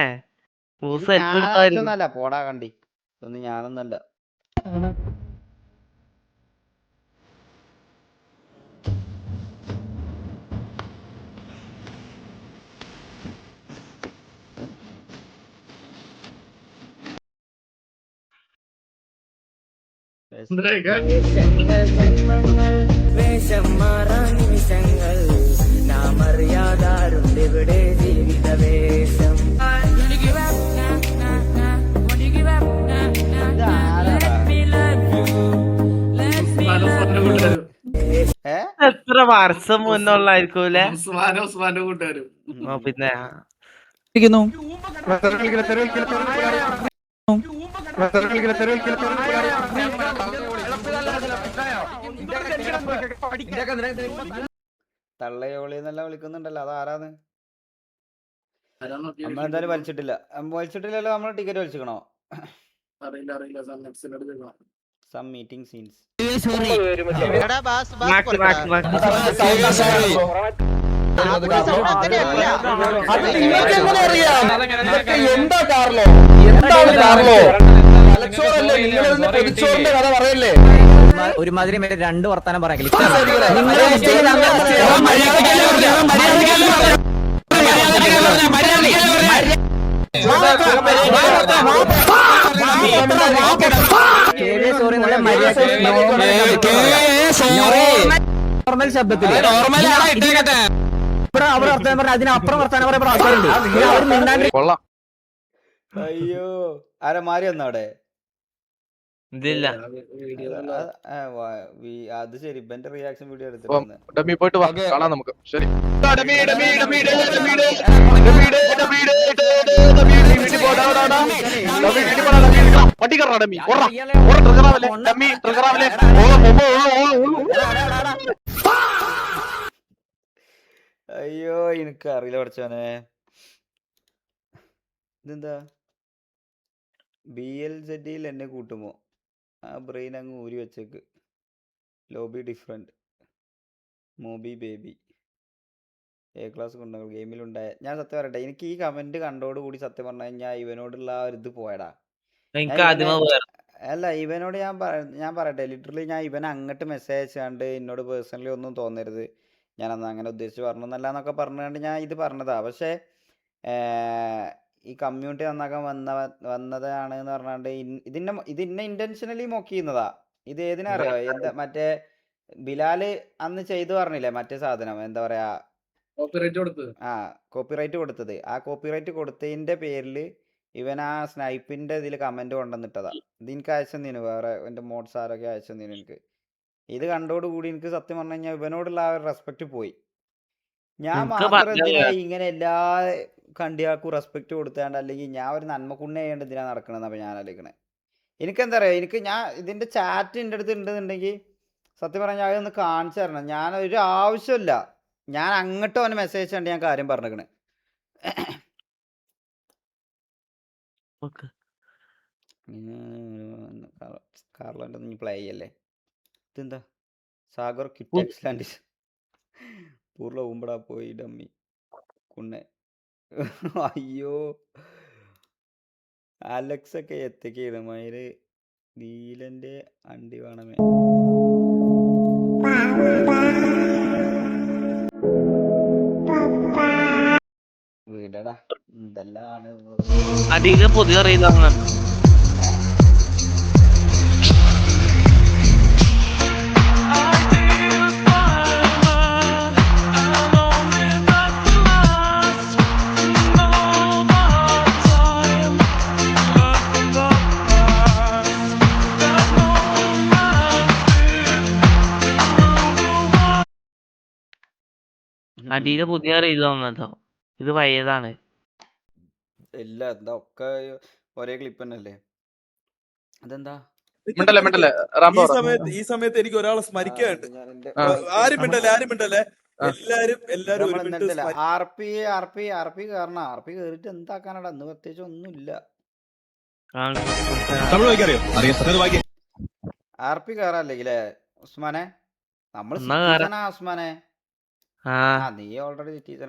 Booth self എടുത്തായിരിക്കും. ഞാനൊന്നല്ല, പോടാ കണ്ടി. ഇതൊന്നും ഞാനൊന്നല്ല. വേഷം മാറാൻ നിമിഷങ്ങൾ നാം അറിയാതാരുണ്ടിവിടെ ജീവിത വേഷം. എത്ര വർഷം മുന്നുള്ളായിരിക്കൂലേ? ഉസ്മാന്റെ കൂട്ടുകാരും. പിന്നെ തള്ളയോളി എന്നെല്ലാം വിളിക്കുന്നുണ്ടല്ലോ. അതാരാന്ന്? നമ്മൾ എന്തായാലും വലിച്ചിട്ടില്ലല്ലോ. നമ്മൾ ടിക്കറ്റ് വലിച്ചിക്കണോ? Some meeting scenes. ഒരുമാതിരി മേലെ 2 വർത്താനം പറയാൻ നോർമൽ ശബ്ദത്തിൽ അവിടെ വർത്താനം പറഞ്ഞ അതിനപ്പുറം വർത്താനം പറയുന്ന ആൾക്കാരുണ്ട്. അയ്യോ, ആരാ മാറി വന്നോ അവിടെ? ഇതില്ല. അത് ശരി, ഇവന്റെ റിയാക്ഷൻ വീഡിയോ എടുത്തിട്ടുണ്ട്. നമുക്ക് ശരി. അയ്യോ, എനിക്ക് അറിയില്ല പഠിച്ചോനെ. ഇതെന്താ BLZ എന്നെ കൂട്ടുമോ? ആ ബ്രെയിൻ അങ്ങ് ഊരി വെച്ചേക്ക്. Lobby different. മോബി ബേബി A ക്ലാസ് കൊണ്ടുകൾ ഗെയിമിലുണ്ടായ. ഞാൻ സത്യം പറയട്ടെ, എനിക്ക് ഈ കമന്റ് കണ്ടോടുകൂടി സത്യം പറഞ്ഞു കഴിഞ്ഞാൽ ഇവനോടുള്ള ആ ഒരു ഇത് പോയടാ. അല്ല, ഇവനോട് ഞാൻ പറയട്ടെ, ലിറ്ററലി ഞാൻ ഇവനെ അങ്ങോട്ട് മെസ്സേജ് അയച്ചാണ്ട് എന്നോട് പേഴ്സണലി ഒന്നും തോന്നരുത്, ഞാനന്ന് അങ്ങനെ ഉദ്ദേശിച്ച് പറഞ്ഞല്ല എന്നൊക്കെ പറഞ്ഞുകൊണ്ട് ഞാൻ ഇത് പറഞ്ഞതാ. പക്ഷേ ഈ കമ്മ്യൂണിറ്റി നന്നാക്കാൻ വന്നതാണ് എന്ന് പറഞ്ഞാണ്ട് ഇതിന്നെ ഇന്റൻഷനലി മോക്കിയുന്നതാ. ഇത് ഏതിനാ അറിയോ? എന്താ മറ്റേ ബിലാല് അന്ന് ചെയ്തു പറഞ്ഞില്ലേ, മറ്റേ സാധനം എന്താ പറയാ, കോപ്പിറൈറ്റ് കൊടുത്തത്. ആ കോപ്പിറൈറ്റ് കൊടുത്തതിന്റെ പേരിൽ ഇവൻ ആ സ്നൈപ്പിന്റെ ഇതിൽ കമന്റ് കൊണ്ടുവന്നിട്ടതാ. ഇത് എനിക്ക് അയച്ചെന്നീന്, വേറെ എന്റെ മോഡ്സ് ആരൊക്കെ അയച്ചെന്നീന് എനിക്ക്. ഇത് കണ്ടോടുകൂടി എനിക്ക് സത്യം പറഞ്ഞു കഴിഞ്ഞാൽ ഇവനോടുള്ള ആ ഒരു റെസ്പെക്ട് പോയി. ഞാൻ മാത്രം എന്തിനാ ഇങ്ങനെ എല്ലാ കണ്ടിയാൾക്കും റെസ്പെക്ട് കൊടുത്താണ്ട്, അല്ലെങ്കിൽ ഞാൻ ഒരു നന്മക്കുണ്ണ ചെയ്യേണ്ട എന്തിനാ നടക്കണമെന്നാ ഞാൻ ആലോചിക്കണേ. എനിക്കെന്താ പറയുക, ഞാൻ ഇതിന്റെ ചാറ്റ് എൻ്റെ അടുത്ത് ഉണ്ടെന്നുണ്ടെങ്കിൽ സത്യം പറഞ്ഞാൽ അതൊന്ന് കാണിച്ചു തരണം. ഞാൻ ഒരു ആവശ്യമില്ല, ഞാൻ അങ്ങോട്ട് അവന് മെസ്സേജ് കണ്ട് ഞാൻ കാര്യം പറഞ്ഞേക്കണേ. കാർലോന്റെ ഒന്നും പ്ലേ ചെയ്യല്ലേ. ഇതെന്താ സാഗർ കിറ്റ് എക്സ്ലാൻഡിസ് പൂർണ്ണ ഉമ്പടാ പോയി ഡമ്മി കുണ്ണെ. അയ്യോ അലക്സ് ഒക്കെ എത്തിക്കയാണ് മയില് നീലന്റെ അണ്ടി വേണമേ. വീടടാ എന്തെല്ലാം അധികം പുതിയ അറിയില്ല. അടിയില് പുതിയ റീൽ വന്നതോ, ഇത് പഴയതാണ്. ഇല്ല എന്താ ഒക്കെ ഒരേ ക്ലിപ്പ് തന്നെയല്ലേ. അതെന്താ ഈ സമയത്ത് എനിക്ക് ഒരാളെ സ്മരിക്കാനുണ്ട്. ആരും മിണ്ടല്ലേ എല്ലാരും ആർ പി കാരണം ആർ പി കേറിട്ട് എന്താക്കാനടാ, അന്ന് പ്രത്യേകിച്ച് ഒന്നുമില്ല. ആർ പി കേറാല്ലെങ്കിലേ ഉസ്മാനെ, നമ്മൾ ഉസ്മാനെ നീ ഓൾറെഡി സിറ്റിസൺ